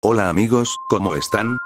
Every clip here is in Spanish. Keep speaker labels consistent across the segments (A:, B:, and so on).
A: Hola amigos, ¿cómo están?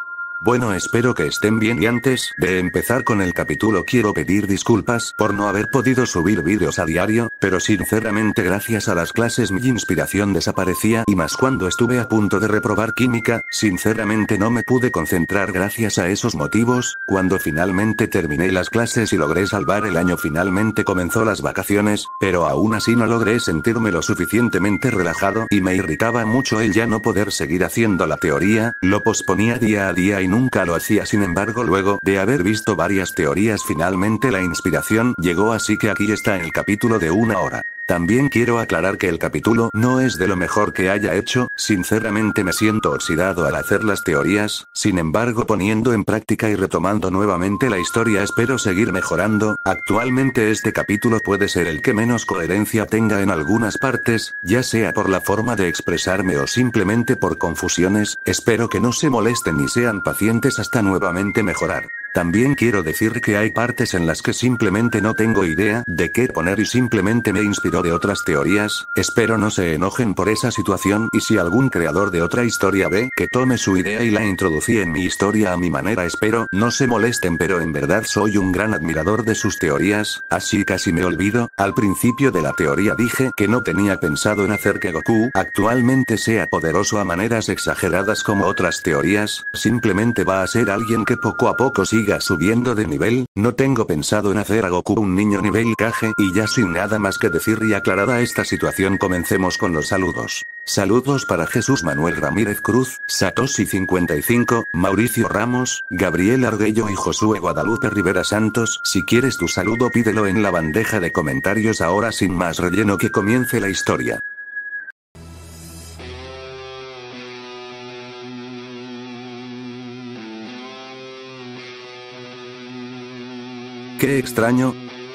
A: Bueno, espero que estén bien y antes de empezar con el capítulo quiero pedir disculpas por no haber podido subir vídeos a diario, pero sinceramente gracias a las clases mi inspiración desaparecía y más cuando estuve a punto de reprobar química, sinceramente no me pude concentrar gracias a esos motivos. Cuando finalmente terminé las clases y logré salvar el año finalmente comenzó las vacaciones, pero aún así no logré sentirme lo suficientemente relajado y me irritaba mucho el ya no poder seguir haciendo la teoría, lo posponía día a día y nunca lo hacía. Sin embargo, luego de haber visto varias teorías finalmente la inspiración llegó, así que aquí está el capítulo de 1 hora. También quiero aclarar que el capítulo no es de lo mejor que haya hecho, sinceramente me siento oxidado al hacer las teorías, sin embargo poniendo en práctica y retomando nuevamente la historia espero seguir mejorando. Actualmente este capítulo puede ser el que menos coherencia tenga en algunas partes, ya sea por la forma de expresarme o simplemente por confusiones, espero que no se molesten y sean pacientes hasta nuevamente mejorar. También quiero decir que hay partes en las que simplemente no tengo idea de qué poner y simplemente me inspiró de otras teorías, espero no se enojen por esa situación y si algún creador de otra historia ve que tome su idea y la introducí en mi historia a mi manera espero no se molesten, pero en verdad soy un gran admirador de sus teorías, así casi me olvido, al principio de la teoría dije que no tenía pensado en hacer que Goku actualmente sea poderoso a maneras exageradas como otras teorías, simplemente va a ser alguien que poco a poco siga subiendo de nivel, no tengo pensado en hacer a Goku un niño nivel Kage y ya sin nada más que decir y aclarada esta situación comencemos con los saludos. Saludos para Jesús Manuel Ramírez Cruz, Satoshi 55, Mauricio Ramos, Gabriel Arguello y Josué Guadalupe Rivera Santos. Si quieres tu saludo pídelo en la bandeja de comentarios. Ahora sin más relleno que comience la historia. Qué extraño.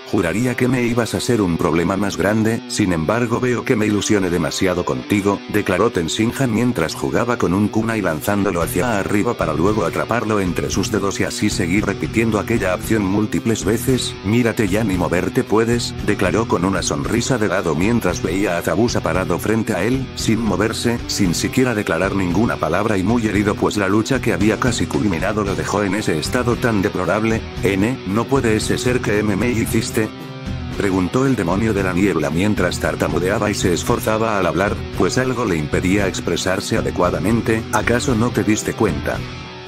A: Juraría que me ibas a ser un problema más grande, sin embargo veo que me ilusioné demasiado contigo, declaró Tenshinhan mientras jugaba con un kunai lanzándolo hacia arriba para luego atraparlo entre sus dedos y así seguir repitiendo aquella acción múltiples veces. Mírate, ya ni moverte puedes, declaró con una sonrisa de lado mientras veía a Zabuza parado frente a él, sin moverse, sin siquiera declarar ninguna palabra y muy herido pues la lucha que había casi culminado lo dejó en ese estado tan deplorable. ¿No puede ese ser que me hiciste? Preguntó el demonio de la niebla mientras tartamudeaba y se esforzaba al hablar, pues algo le impedía expresarse adecuadamente. ¿Acaso no te diste cuenta?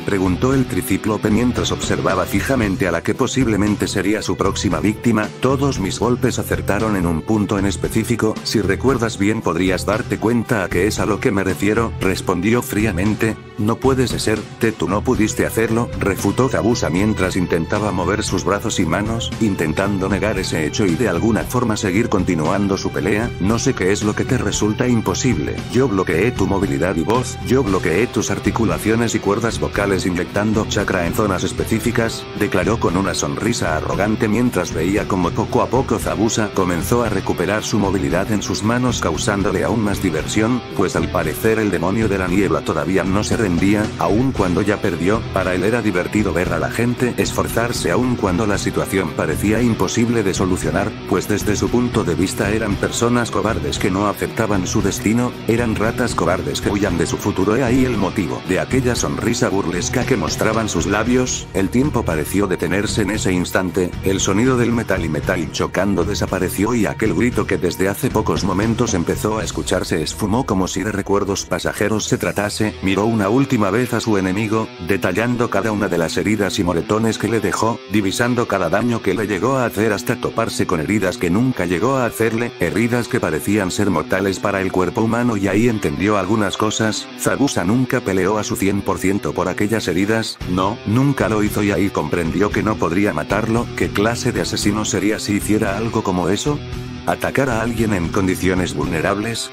A: Preguntó el tricíclope mientras observaba fijamente a la que posiblemente sería su próxima víctima. Todos mis golpes acertaron en un punto en específico, si recuerdas bien podrías darte cuenta a qué es a lo que me refiero, respondió fríamente. No puedes ser, tú no pudiste hacerlo, refutó Zabuza mientras intentaba mover sus brazos y manos, intentando negar ese hecho y de alguna forma seguir continuando su pelea. No sé qué es lo que te resulta imposible. Yo bloqueé tu movilidad y voz, yo bloqueé tus articulaciones y cuerdas vocales inyectando chakra en zonas específicas, declaró con una sonrisa arrogante mientras veía como poco a poco Zabuza comenzó a recuperar su movilidad en sus manos causándole aún más diversión, pues al parecer el demonio de la niebla todavía no se rendía, aun cuando ya perdió. Para él era divertido ver a la gente esforzarse aun cuando la situación parecía imposible de solucionar, pues desde su punto de vista eran personas cobardes que no aceptaban su destino, eran ratas cobardes que huían de su futuro. He ahí el motivo de aquella sonrisa burlesca que mostraban sus labios. El tiempo pareció detenerse en ese instante, el sonido del metal y metal chocando desapareció y aquel grito que desde hace pocos momentos empezó a escucharse esfumó como si de recuerdos pasajeros se tratase. Miró una última vez a su enemigo, detallando cada una de las heridas y moretones que le dejó, divisando cada daño que le llegó a hacer hasta toparse con heridas que nunca llegó a hacerle, heridas que parecían ser mortales para el cuerpo humano y ahí entendió algunas cosas. Zabuza nunca peleó a su 100% por aquellas heridas, no, nunca lo hizo y ahí comprendió que no podría matarlo. ¿Qué clase de asesino sería si hiciera algo como eso? ¿Atacar a alguien en condiciones vulnerables?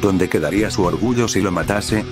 A: ¿Dónde quedaría su orgullo si lo matase?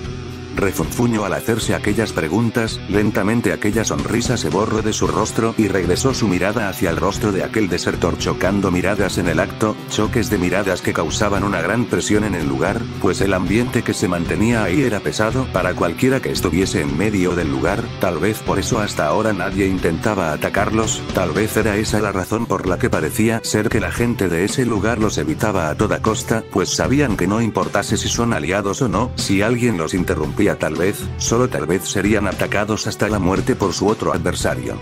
A: Refunfuñó al hacerse aquellas preguntas, lentamente aquella sonrisa se borró de su rostro y regresó su mirada hacia el rostro de aquel desertor chocando miradas en el acto, choques de miradas que causaban una gran presión en el lugar, pues el ambiente que se mantenía ahí era pesado para cualquiera que estuviese en medio del lugar, tal vez por eso hasta ahora nadie intentaba atacarlos, tal vez era esa la razón por la que parecía ser que la gente de ese lugar los evitaba a toda costa, pues sabían que no importase si son aliados o no, si alguien los interrumpía día tal vez, solo tal vez serían atacados hasta la muerte por su otro adversario.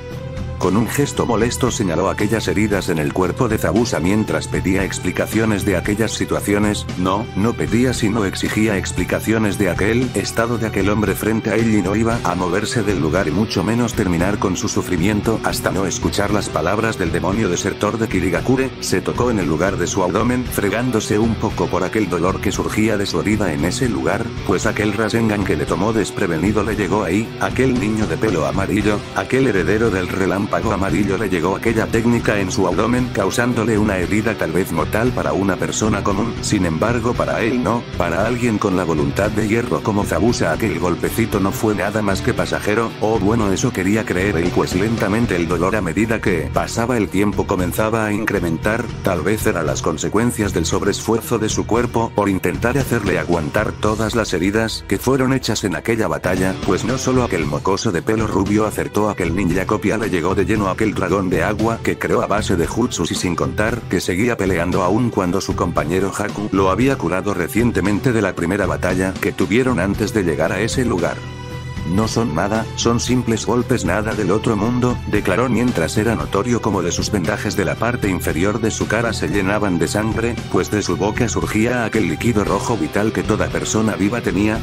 A: Con un gesto molesto señaló aquellas heridas en el cuerpo de Zabuza mientras pedía explicaciones de aquellas situaciones. No pedía sino exigía explicaciones de aquel estado de aquel hombre frente a él y no iba a moverse del lugar y mucho menos terminar con su sufrimiento hasta no escuchar las palabras del demonio desertor de Kirigakure. Se tocó en el lugar de su abdomen fregándose un poco por aquel dolor que surgía de su herida en ese lugar, pues aquel Rasengan que le tomó desprevenido le llegó ahí. Aquel niño de pelo amarillo, aquel heredero del relámpago amarillo le llegó aquella técnica en su abdomen causándole una herida tal vez mortal para una persona común, sin embargo para él no, para alguien con la voluntad de hierro como Zabuza aquel golpecito no fue nada más que pasajero, o bueno eso quería creer él pues lentamente el dolor a medida que pasaba el tiempo comenzaba a incrementar, tal vez eran las consecuencias del sobreesfuerzo de su cuerpo por intentar hacerle aguantar todas las heridas que fueron hechas en aquella batalla, pues no solo aquel mocoso de pelo rubio acertó a aquel ninja copia le llegó de lleno aquel dragón de agua que creó a base de jutsus y sin contar que seguía peleando aún cuando su compañero Haku lo había curado recientemente de la primera batalla que tuvieron antes de llegar a ese lugar. No son nada, son simples golpes nada del otro mundo, declaró mientras era notorio como de sus vendajes de la parte inferior de su cara se llenaban de sangre, pues de su boca surgía aquel líquido rojo vital que toda persona viva tenía.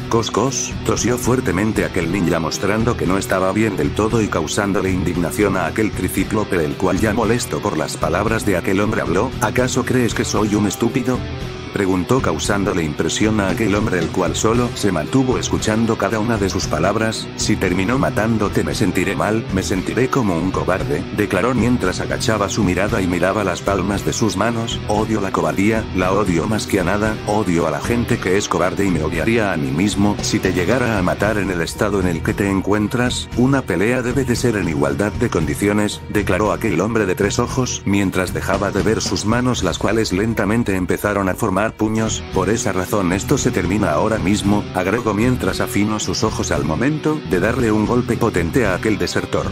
A: Tosió fuertemente aquel ninja mostrando que no estaba bien del todo y causándole indignación a aquel tricíclope el cual ya molesto por las palabras de aquel hombre habló. ¿Acaso crees que soy un estúpido?, preguntó causándole impresión a aquel hombre el cual solo se mantuvo escuchando cada una de sus palabras. Si terminó matándote me sentiré mal, me sentiré como un cobarde, declaró mientras agachaba su mirada y miraba las palmas de sus manos. Odio la cobardía, la odio más que a nada, odio a la gente que es cobarde y me odiaría a mí mismo si te llegara a matar en el estado en el que te encuentras. Una pelea debe de ser en igualdad de condiciones, declaró aquel hombre de tres ojos mientras dejaba de ver sus manos las cuales lentamente empezaron a formar puños. Por esa razón esto se termina ahora mismo, agregó mientras afinó sus ojos al momento de darle un golpe potente a aquel desertor.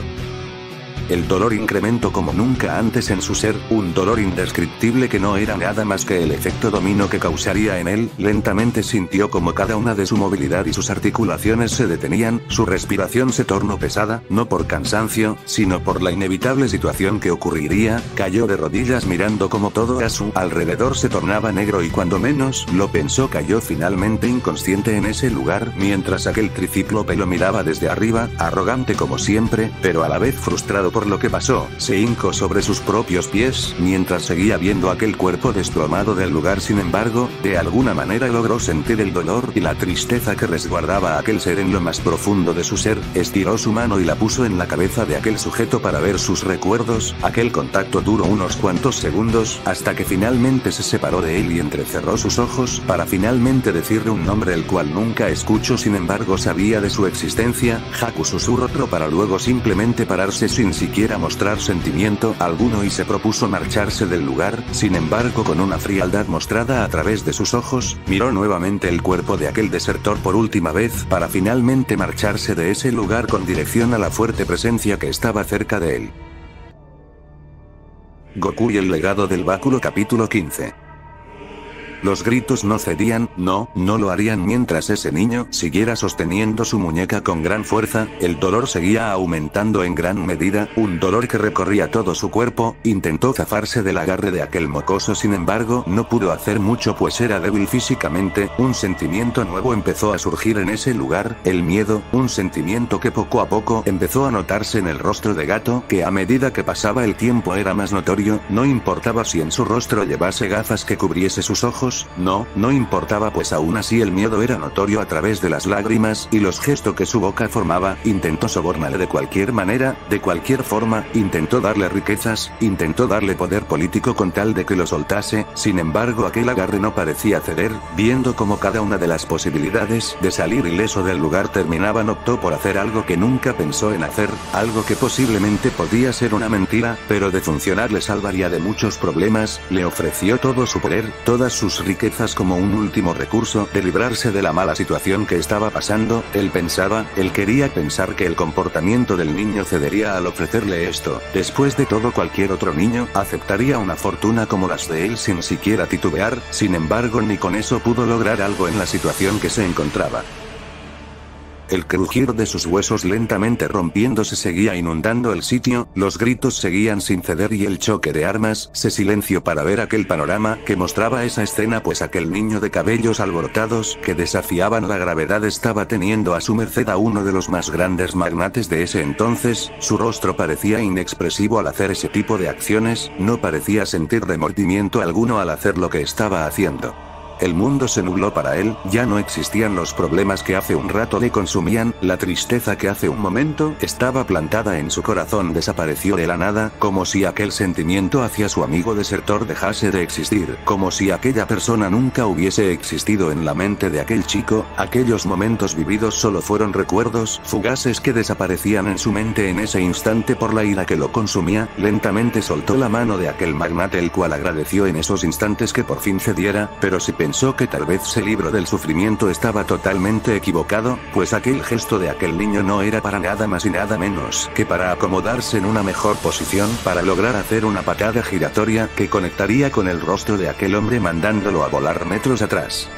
A: El dolor incrementó como nunca antes en su ser, un dolor indescriptible que no era nada más que el efecto dominó que causaría en él. Lentamente sintió como cada una de su movilidad y sus articulaciones se detenían, su respiración se tornó pesada, no por cansancio, sino por la inevitable situación que ocurriría. Cayó de rodillas mirando como todo a su alrededor se tornaba negro y cuando menos lo pensó cayó finalmente inconsciente en ese lugar, mientras aquel tricíclope lo miraba desde arriba, arrogante como siempre, pero a la vez frustrado por lo que pasó. Se hincó sobre sus propios pies, mientras seguía viendo aquel cuerpo desplomado del lugar. Sin embargo, de alguna manera logró sentir el dolor y la tristeza que resguardaba a aquel ser en lo más profundo de su ser. Estiró su mano y la puso en la cabeza de aquel sujeto para ver sus recuerdos. Aquel contacto duró unos cuantos segundos, hasta que finalmente se separó de él y entrecerró sus ojos, para finalmente decirle un nombre el cual nunca escuchó, sin embargo sabía de su existencia. Haku susurró otro para luego simplemente pararse sin siquiera mostrar sentimiento alguno y se propuso marcharse del lugar. Sin embargo, con una frialdad mostrada a través de sus ojos, miró nuevamente el cuerpo de aquel desertor por última vez para finalmente marcharse de ese lugar con dirección a la fuerte presencia que estaba cerca de él. Goku y el legado del báculo capítulo 15. Los gritos no cedían, no lo harían mientras ese niño siguiera sosteniendo su muñeca con gran fuerza. El dolor seguía aumentando en gran medida, un dolor que recorría todo su cuerpo. Intentó zafarse del agarre de aquel mocoso, sin embargo no pudo hacer mucho pues era débil físicamente. Un sentimiento nuevo empezó a surgir en ese lugar, el miedo, un sentimiento que poco a poco empezó a notarse en el rostro de Gato, que a medida que pasaba el tiempo era más notorio. No importaba si en su rostro llevase gafas que cubriese sus ojos, no importaba pues aún así el miedo era notorio a través de las lágrimas y los gestos que su boca formaba. Intentó sobornarle de cualquier manera, de cualquier forma, intentó darle riquezas, intentó darle poder político con tal de que lo soltase. Sin embargo aquel agarre no parecía ceder, viendo como cada una de las posibilidades de salir ileso del lugar terminaban, optó por hacer algo que nunca pensó en hacer, algo que posiblemente podía ser una mentira, pero de funcionar le salvaría de muchos problemas. Le ofreció todo su poder, todas sus riquezas como un último recurso de librarse de la mala situación que estaba pasando. Él quería pensar que el comportamiento del niño cedería al ofrecerle esto. Después de todo cualquier otro niño aceptaría una fortuna como las de él sin siquiera titubear. Sin embargo ni con eso pudo lograr algo en la situación que se encontraba. El crujir de sus huesos lentamente rompiéndose seguía inundando el sitio, los gritos seguían sin ceder y el choque de armas se silenció para ver aquel panorama que mostraba esa escena, pues aquel niño de cabellos alborotados que desafiaban la gravedad estaba teniendo a su merced a uno de los más grandes magnates de ese entonces. Su rostro parecía inexpresivo al hacer ese tipo de acciones, no parecía sentir remordimiento alguno al hacer lo que estaba haciendo. El mundo se nubló para él, ya no existían los problemas que hace un rato le consumían, la tristeza que hace un momento estaba plantada en su corazón desapareció de la nada, como si aquel sentimiento hacia su amigo desertor dejase de existir, como si aquella persona nunca hubiese existido en la mente de aquel chico. Aquellos momentos vividos solo fueron recuerdos fugaces que desaparecían en su mente en ese instante por la ira que lo consumía. Lentamente soltó la mano de aquel magnate, el cual agradeció en esos instantes que por fin cediera, pero si pensó que tal vez se libró del sufrimiento estaba totalmente equivocado, pues aquel gesto de aquel niño no era para nada más y nada menos que para acomodarse en una mejor posición para lograr hacer una patada giratoria que conectaría con el rostro de aquel hombre mandándolo a volar metros atrás.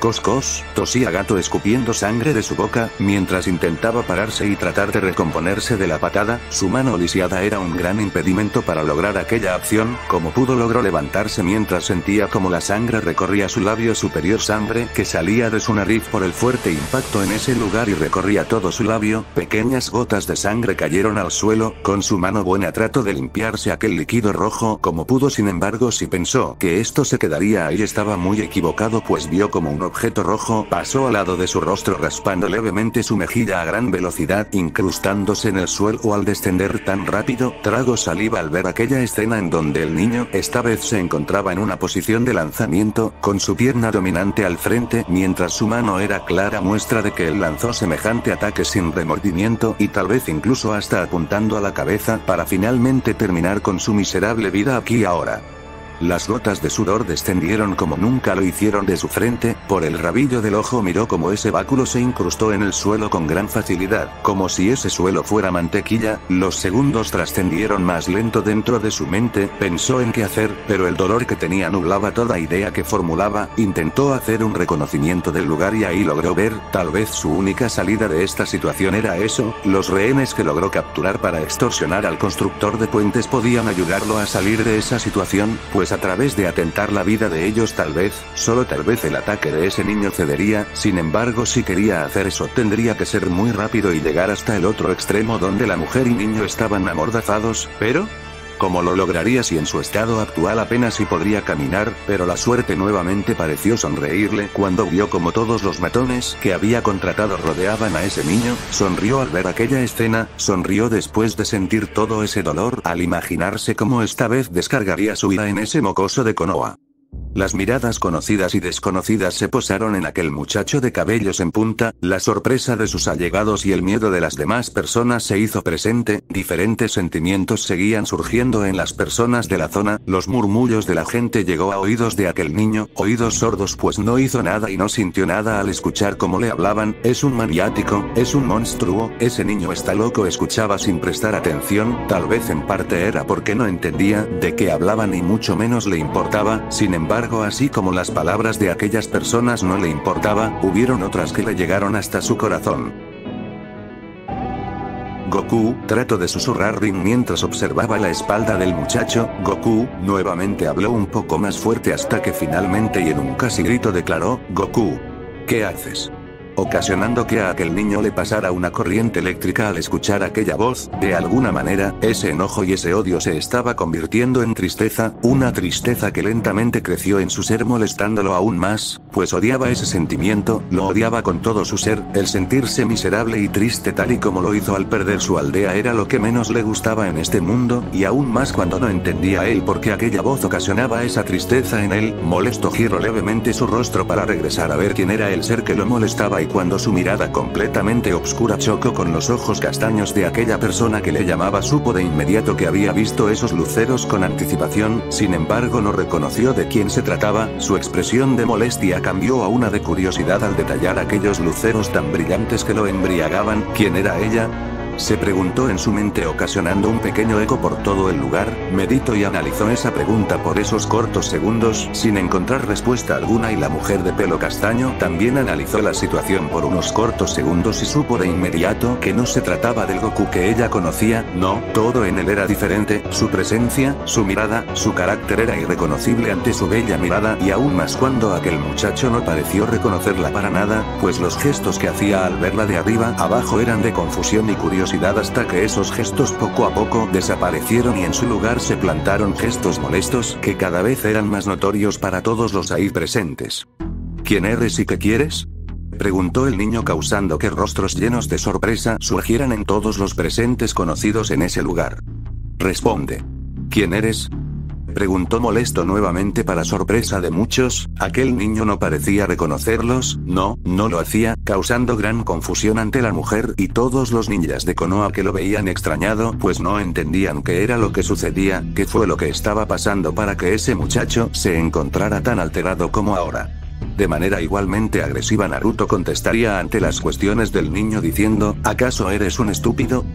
A: Cos cos, tosía Gato escupiendo sangre de su boca, mientras intentaba pararse y tratar de recomponerse de la patada. Su mano lisiada era un gran impedimento para lograr aquella acción. Como pudo logró levantarse mientras sentía como la sangre recorría su labio superior, sangre que salía de su nariz por el fuerte impacto en ese lugar y recorría todo su labio. Pequeñas gotas de sangre cayeron al suelo. Con su mano buena trató de limpiarse aquel líquido rojo como pudo, sin embargo si pensó que esto se quedaría ahí estaba muy equivocado, pues vio como un objeto rojo pasó al lado de su rostro raspando levemente su mejilla a gran velocidad, incrustándose en el suelo al descender tan rápido. Tragó saliva al ver aquella escena en donde el niño esta vez se encontraba en una posición de lanzamiento, con su pierna dominante al frente, mientras su mano era clara muestra de que él lanzó semejante ataque sin remordimiento y tal vez incluso hasta apuntando a la cabeza para finalmente terminar con su miserable vida aquí y ahora. Las gotas de sudor descendieron como nunca lo hicieron de su frente, por el rabillo del ojo miró como ese báculo se incrustó en el suelo con gran facilidad, como si ese suelo fuera mantequilla. Los segundos trascendieron más lento dentro de su mente, pensó en qué hacer, pero el dolor que tenía nublaba toda idea que formulaba. Intentó hacer un reconocimiento del lugar y ahí logró ver, tal vez su única salida de esta situación era eso, los rehenes que logró capturar para extorsionar al constructor de puentes podían ayudarlo a salir de esa situación, pues a través de atentar la vida de ellos tal vez, solo tal vez el ataque de ese niño cedería. Sin embargo si quería hacer eso tendría que ser muy rápido y llegar hasta el otro extremo donde la mujer y niño estaban amordazados, pero ¿cómo lo lograría si en su estado actual apenas si podría caminar? Pero la suerte nuevamente pareció sonreírle cuando vio como todos los matones que había contratado rodeaban a ese niño. Sonrió al ver aquella escena, sonrió después de sentir todo ese dolor al imaginarse cómo esta vez descargaría su ira en ese mocoso de Konoha. Las miradas conocidas y desconocidas se posaron en aquel muchacho de cabellos en punta, la sorpresa de sus allegados y el miedo de las demás personas se hizo presente, diferentes sentimientos seguían surgiendo en las personas de la zona, los murmullos de la gente llegó a oídos de aquel niño, oídos sordos pues no hizo nada y no sintió nada al escuchar cómo le hablaban. Es un maniático, es un monstruo, ese niño está loco, escuchaba sin prestar atención, tal vez en parte era porque no entendía de qué hablaban y mucho menos le importaba. Sin embargo, así como las palabras de aquellas personas no le importaba, hubieron otras que le llegaron hasta su corazón. Goku, trató de susurrar Rin mientras observaba la espalda del muchacho. Goku, nuevamente habló un poco más fuerte hasta que finalmente y en un casi grito declaró, Goku, ¿qué haces? Ocasionando que a aquel niño le pasara una corriente eléctrica al escuchar aquella voz. De alguna manera, ese enojo y ese odio se estaba convirtiendo en tristeza, una tristeza que lentamente creció en su ser molestándolo aún más, pues odiaba ese sentimiento, lo odiaba con todo su ser. El sentirse miserable y triste tal y como lo hizo al perder su aldea era lo que menos le gustaba en este mundo, y aún más cuando no entendía él por qué aquella voz ocasionaba esa tristeza en él. Molesto giró levemente su rostro para regresar a ver quién era el ser que lo molestaba y cuando su mirada completamente oscura chocó con los ojos castaños de aquella persona que le llamaba, supo de inmediato que había visto esos luceros con anticipación. Sin embargo no reconoció de quién se trataba, su expresión de molestia cambió a una de curiosidad al detallar aquellos luceros tan brillantes que lo embriagaban. ¿Quién era ella? Se preguntó en su mente, ocasionando un pequeño eco por todo el lugar. Meditó y analizó esa pregunta por esos cortos segundos, sin encontrar respuesta alguna, y la mujer de pelo castaño también analizó la situación por unos cortos segundos y supo de inmediato que no se trataba del Goku que ella conocía. No, todo en él era diferente, su presencia, su mirada, su carácter era irreconocible ante su bella mirada, y aún más cuando aquel muchacho no pareció reconocerla para nada, pues los gestos que hacía al verla de arriba abajo eran de confusión y curiosidad, hasta que esos gestos poco a poco desaparecieron y en su lugar se plantaron gestos molestos que cada vez eran más notorios para todos los ahí presentes. ¿Quién eres y qué quieres?, preguntó el niño, causando que rostros llenos de sorpresa surgieran en todos los presentes conocidos en ese lugar. Responde. ¿Quién eres?, preguntó molesto nuevamente, para sorpresa de muchos. Aquel niño no parecía reconocerlos, no lo hacía, causando gran confusión ante la mujer y todos los ninjas de Konoha, que lo veían extrañado, pues no entendían qué era lo que sucedía, qué fue lo que estaba pasando para que ese muchacho se encontrara tan alterado como ahora. De manera igualmente agresiva, Naruto contestaría ante las cuestiones del niño diciendo: ¿acaso eres un estúpido?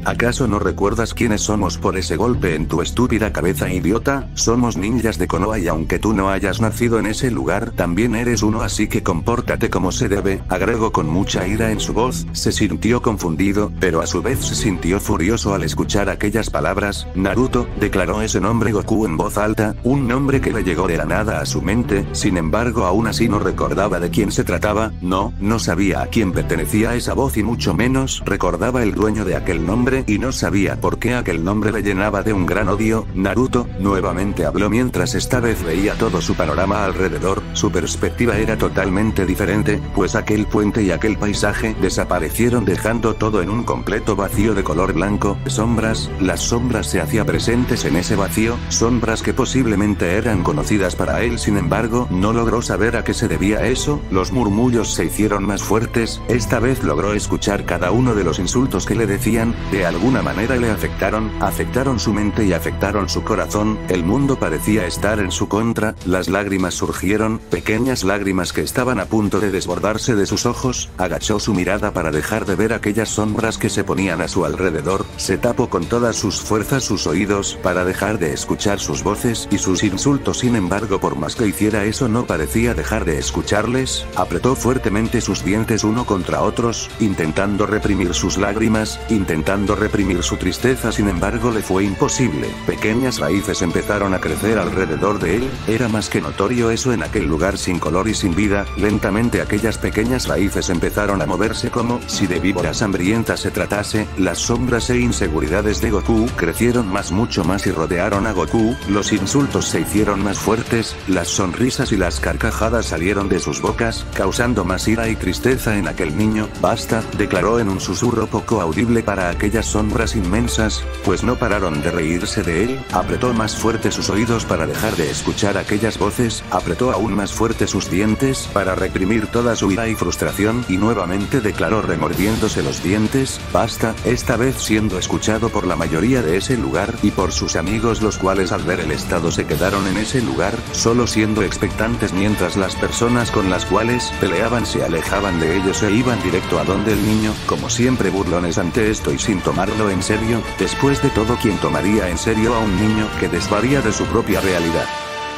A: ¿Acaso no recuerdas quiénes somos por ese golpe en tu estúpida cabeza, idiota? Somos ninjas de Konoha y aunque tú no hayas nacido en ese lugar, también eres uno, así que compórtate como se debe, agregó con mucha ira en su voz. Se sintió confundido, pero a su vez se sintió furioso al escuchar aquellas palabras. Naruto, declaró ese nombre Goku en voz alta, un nombre que le llegó de la nada a su mente. Sin embargo, aún así no recordaba de quién se trataba, no sabía a quién pertenecía esa voz y mucho menos recordaba el dueño de aquel nombre, y no sabía por qué aquel nombre le llenaba de un gran odio. Naruto nuevamente habló mientras esta vez veía todo su panorama alrededor. Su perspectiva era totalmente diferente, pues aquel puente y aquel paisaje desaparecieron, dejando todo en un completo vacío de color blanco. Sombras, las sombras se hacían presentes en ese vacío, sombras que posiblemente eran conocidas para él. Sin embargo, no logró saber a qué se debía eso. Los murmullos se hicieron más fuertes. Esta vez logró escuchar cada uno de los insultos que le decían. De alguna manera le afectaron su mente y afectaron su corazón. El mundo parecía estar en su contra. Las lágrimas surgieron, pequeñas lágrimas que estaban a punto de desbordarse de sus ojos. Agachó su mirada para dejar de ver aquellas sombras que se ponían a su alrededor. Se tapó con todas sus fuerzas sus oídos para dejar de escuchar sus voces y sus insultos. Sin embargo, por más que hiciera eso, no parecía dejar de escucharles. Apretó fuertemente sus dientes uno contra otros, intentando reprimir sus lágrimas, intentando reprimir su tristeza. Sin embargo, le fue imposible. Pequeñas raíces empezaron a crecer alrededor de él. Era más que notorio eso en aquel lugar sin color y sin vida. Lentamente aquellas pequeñas raíces empezaron a moverse como si de víboras hambrientas se tratase. Las sombras e inseguridades de Goku crecieron mucho más y rodearon a Goku. Los insultos se hicieron más fuertes, las sonrisas y las carcajadas salieron de sus bocas, causando más ira y tristeza en aquel niño. Basta, declaró en un susurro poco audible para aquellas sombras inmensas, pues no pararon de reírse de él. Apretó más fuerte sus oídos para dejar de escuchar aquellas voces, apretó aún más fuerte sus dientes para reprimir toda su ira y frustración, y nuevamente declaró remordiéndose los dientes: basta, esta vez siendo escuchado por la mayoría de ese lugar, y por sus amigos, los cuales al ver el estado se quedaron en ese lugar, solo siendo expectantes, mientras las personas con las cuales peleaban se alejaban de ellos e iban directo a donde el niño, como siempre burlones ante esto y sin tomarlo en serio. Después de todo, ¿quién tomaría en serio a un niño que desvaría de su propia realidad?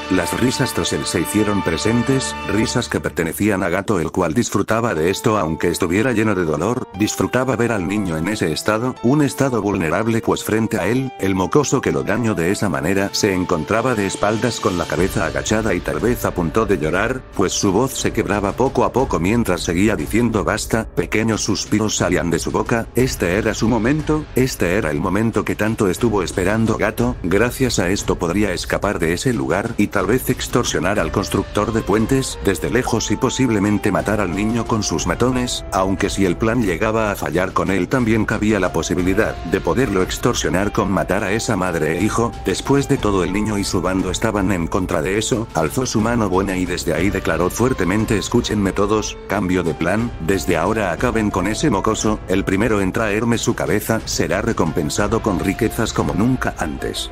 A: Las risas tras él se hicieron presentes, risas que pertenecían a Gato, el cual disfrutaba de esto aunque estuviera lleno de dolor. Disfrutaba ver al niño en ese estado, un estado vulnerable, pues frente a él, el mocoso que lo dañó de esa manera se encontraba de espaldas con la cabeza agachada y tal vez a punto de llorar, pues su voz se quebraba poco a poco mientras seguía diciendo basta. Pequeños suspiros salían de su boca. Este era su momento, este era el momento que tanto estuvo esperando Gato. Gracias a esto podría escapar de ese lugar y tal vez extorsionar al constructor de puentes desde lejos y posiblemente matar al niño con sus matones, aunque si el plan llegaba a fallar con él, también cabía la posibilidad de poderlo extorsionar con matar a esa madre e hijo. Después de todo, el niño y su bando estaban en contra de eso. Alzó su mano buena y desde ahí declaró fuertemente: escúchenme todos, cambio de plan, desde ahora acaben con ese mocoso. El primero en traerme su cabeza será recompensado con riquezas como nunca antes.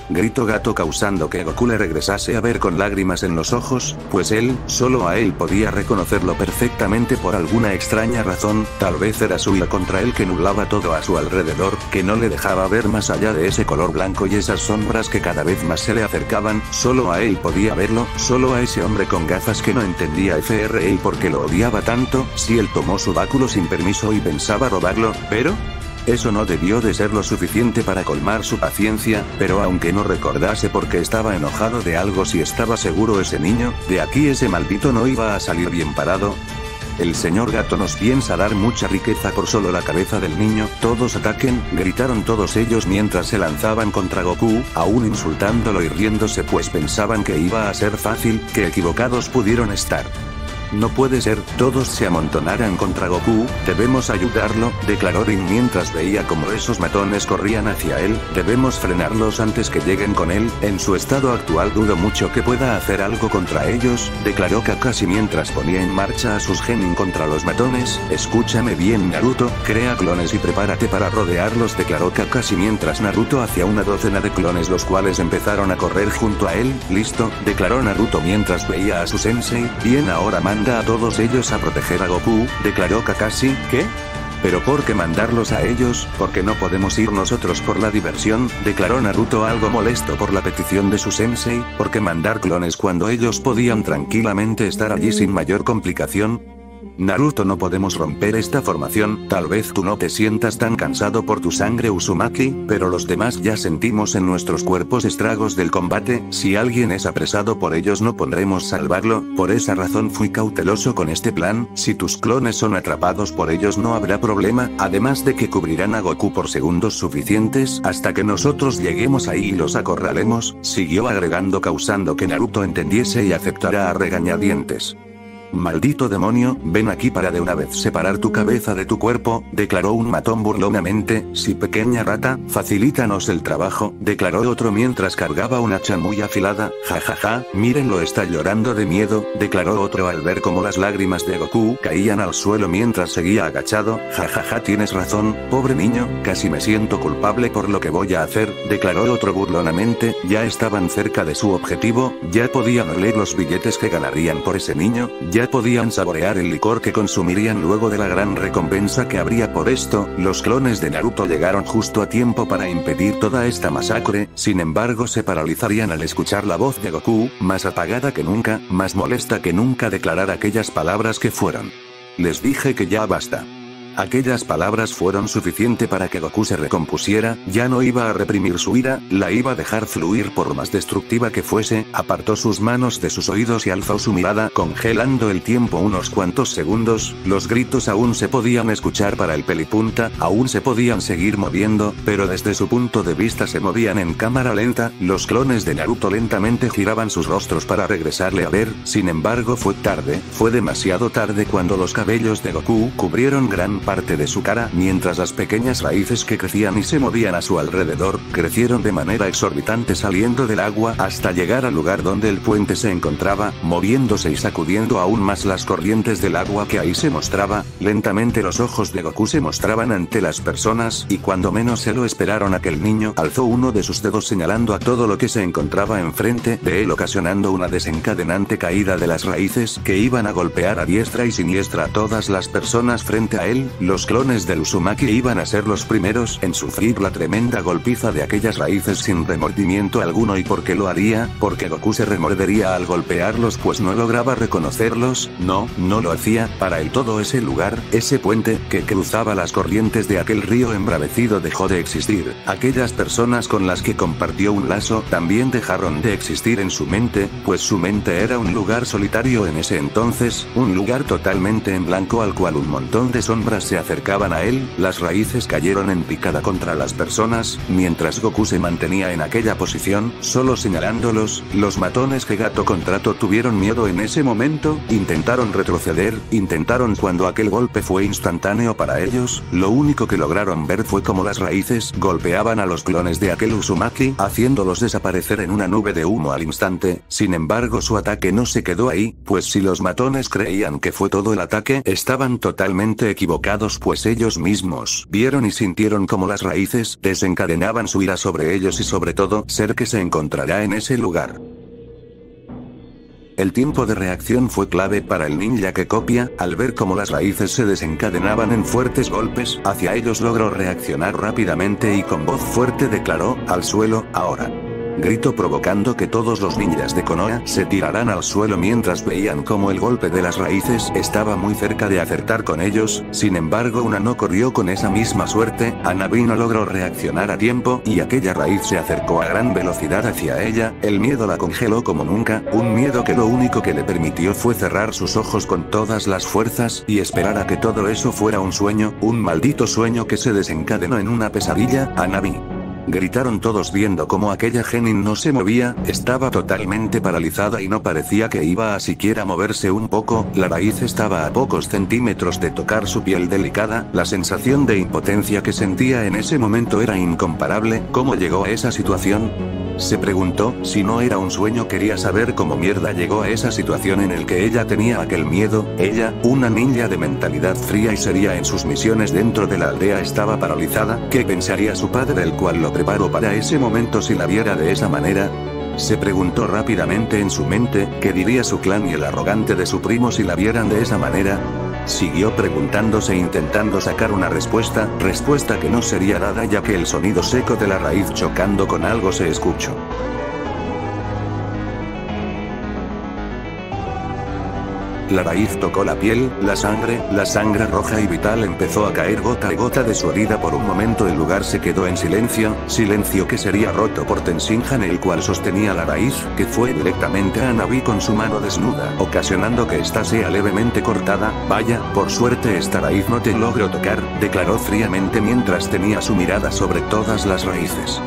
A: gritó Gato causando que Goku le regresase a ver con lágrimas en los ojos, pues él, solo a él podía reconocerlo perfectamente por alguna extraña razón, tal vez era su ira contra él que nublaba todo a su alrededor, que no le dejaba ver más allá de ese color blanco y esas sombras que cada vez más se le acercaban, solo a él podía verlo, solo a ese hombre con gafas que no entendía FRA por qué lo odiaba tanto, si él tomó su báculo sin permiso y pensaba robarlo, pero... eso no debió de ser lo suficiente para colmar su paciencia, pero aunque no recordase por qué estaba enojado de algo si estaba seguro ese niño, de aquí ese maldito no iba a salir bien parado. El señor Gato nos piensa dar mucha riqueza por solo la cabeza del niño, todos ataquen, gritaron todos ellos mientras se lanzaban contra Goku, aún insultándolo y riéndose pues pensaban que iba a ser fácil, que equivocados pudieron estar. No puede ser, todos se amontonaran contra Goku, debemos ayudarlo, declaró Rin mientras veía como esos matones corrían hacia él, debemos frenarlos antes que lleguen con él, en su estado actual dudo mucho que pueda hacer algo contra ellos, declaró Kakashi mientras ponía en marcha a sus genin contra los matones, escúchame bien Naruto, crea clones y prepárate para rodearlos declaró Kakashi mientras Naruto hacía una docena de clones los cuales empezaron a correr junto a él, listo, declaró Naruto mientras veía a su sensei, bien ahora manda a todos ellos a proteger a Goku, declaró Kakashi, ¿qué? ¿Pero por qué mandarlos a ellos? ¿Porque no podemos ir nosotros por la diversión? Declaró Naruto algo molesto por la petición de su sensei, ¿por qué mandar clones cuando ellos podían tranquilamente estar allí sin mayor complicación? Naruto no podemos romper esta formación, tal vez tú no te sientas tan cansado por tu sangre Uzumaki, pero los demás ya sentimos en nuestros cuerpos estragos del combate, si alguien es apresado por ellos no podremos salvarlo, por esa razón fui cauteloso con este plan, si tus clones son atrapados por ellos no habrá problema, además de que cubrirán a Goku por segundos suficientes hasta que nosotros lleguemos ahí y los acorralemos, siguió agregando causando que Naruto entendiese y aceptara a regañadientes. Maldito demonio, ven aquí para de una vez separar tu cabeza de tu cuerpo, declaró un matón burlonamente, sí pequeña rata, facilítanos el trabajo, declaró otro mientras cargaba un hacha muy afilada, jajaja, mírenlo está llorando de miedo, declaró otro al ver cómo las lágrimas de Goku caían al suelo mientras seguía agachado, jajaja tienes razón, pobre niño, casi me siento culpable por lo que voy a hacer, declaró otro burlonamente, ya estaban cerca de su objetivo, ya podían oler los billetes que ganarían por ese niño, ya podían saborear el licor que consumirían luego de la gran recompensa que habría por esto, los clones de Naruto llegaron justo a tiempo para impedir toda esta masacre, sin embargo se paralizarían al escuchar la voz de Goku, más apagada que nunca, más molesta que nunca declarar aquellas palabras que fueron. Les dije que ya basta. Aquellas palabras fueron suficiente para que Goku se recompusiera, ya no iba a reprimir su ira, la iba a dejar fluir por más destructiva que fuese, apartó sus manos de sus oídos y alzó su mirada congelando el tiempo unos cuantos segundos, los gritos aún se podían escuchar para el pelipunta, aún se podían seguir moviendo, pero desde su punto de vista se movían en cámara lenta, los clones de Naruto lentamente giraban sus rostros para regresarle a ver, sin embargo fue tarde, fue demasiado tarde cuando los cabellos de Goku cubrieron gran parte de su cara, mientras las pequeñas raíces que crecían y se movían a su alrededor, crecieron de manera exorbitante saliendo del agua hasta llegar al lugar donde el puente se encontraba, moviéndose y sacudiendo aún más las corrientes del agua que ahí se mostraba, lentamente los ojos de Goku se mostraban ante las personas, y cuando menos se lo esperaron aquel niño alzó uno de sus dedos señalando a todo lo que se encontraba enfrente de él ocasionando una desencadenante caída de las raíces que iban a golpear a diestra y siniestra a todas las personas frente a él. Los clones del Uzumaki iban a ser los primeros en sufrir la tremenda golpiza de aquellas raíces sin remordimiento alguno. ¿Y por qué lo haría? Porque Goku se remordería al golpearlos pues no lograba reconocerlos, no lo hacía, para él todo ese lugar, ese puente, que cruzaba las corrientes de aquel río embravecido dejó de existir, aquellas personas con las que compartió un lazo también dejaron de existir en su mente, pues su mente era un lugar solitario en ese entonces, un lugar totalmente en blanco al cual un montón de sombras se acercaban a él, las raíces cayeron en picada contra las personas, mientras Goku se mantenía en aquella posición, solo señalándolos, los matones que Gato contrató tuvieron miedo en ese momento, intentaron retroceder, intentaron cuando aquel golpe fue instantáneo para ellos, lo único que lograron ver fue como las raíces golpeaban a los clones de aquel Uzumaki, haciéndolos desaparecer en una nube de humo al instante, sin embargo su ataque no se quedó ahí, pues si los matones creían que fue todo el ataque, estaban totalmente equivocados. asustados pues ellos mismos vieron y sintieron como las raíces desencadenaban su ira sobre ellos y sobre todo ser que se encontrará en ese lugar. El tiempo de reacción fue clave para el ninja que copia, al ver cómo las raíces se desencadenaban en fuertes golpes hacia ellos logró reaccionar rápidamente y con voz fuerte declaró, al suelo, ahora. Gritó provocando que todos los ninjas de Konoha se tiraran al suelo mientras veían cómo el golpe de las raíces estaba muy cerca de acertar con ellos, sin embargo una no corrió con esa misma suerte, Hanabi no logró reaccionar a tiempo y aquella raíz se acercó a gran velocidad hacia ella, el miedo la congeló como nunca, un miedo que lo único que le permitió fue cerrar sus ojos con todas las fuerzas y esperar a que todo eso fuera un sueño, un maldito sueño que se desencadenó en una pesadilla, Hanabi. Gritaron todos viendo cómo aquella genin no se movía, estaba totalmente paralizada y no parecía que iba a siquiera moverse un poco, la raíz estaba a pocos centímetros de tocar su piel delicada, la sensación de impotencia que sentía en ese momento era incomparable, ¿cómo llegó a esa situación? Se preguntó, si no era un sueño quería saber cómo mierda llegó a esa situación en el que ella tenía aquel miedo, ella, una ninja de mentalidad fría y seria en sus misiones dentro de la aldea estaba paralizada, ¿qué pensaría su padre el cual lo preparó para ese momento si la viera de esa manera? Se preguntó rápidamente en su mente, ¿qué diría su clan y el arrogante de su primo si la vieran de esa manera? Siguió preguntándose intentando sacar una respuesta que no sería dada ya que el sonido seco de la raíz chocando con algo se escuchó. La raíz tocó la piel, la sangre roja y vital empezó a caer gota a gota de su herida. Por un momento el lugar se quedó en silencio que sería roto por Tenshinhan el cual sostenía la raíz, que fue directamente a Hanabi con su mano desnuda, ocasionando que ésta sea levemente cortada. Vaya, por suerte esta raíz no te logró tocar, declaró fríamente mientras tenía su mirada sobre todas las raíces.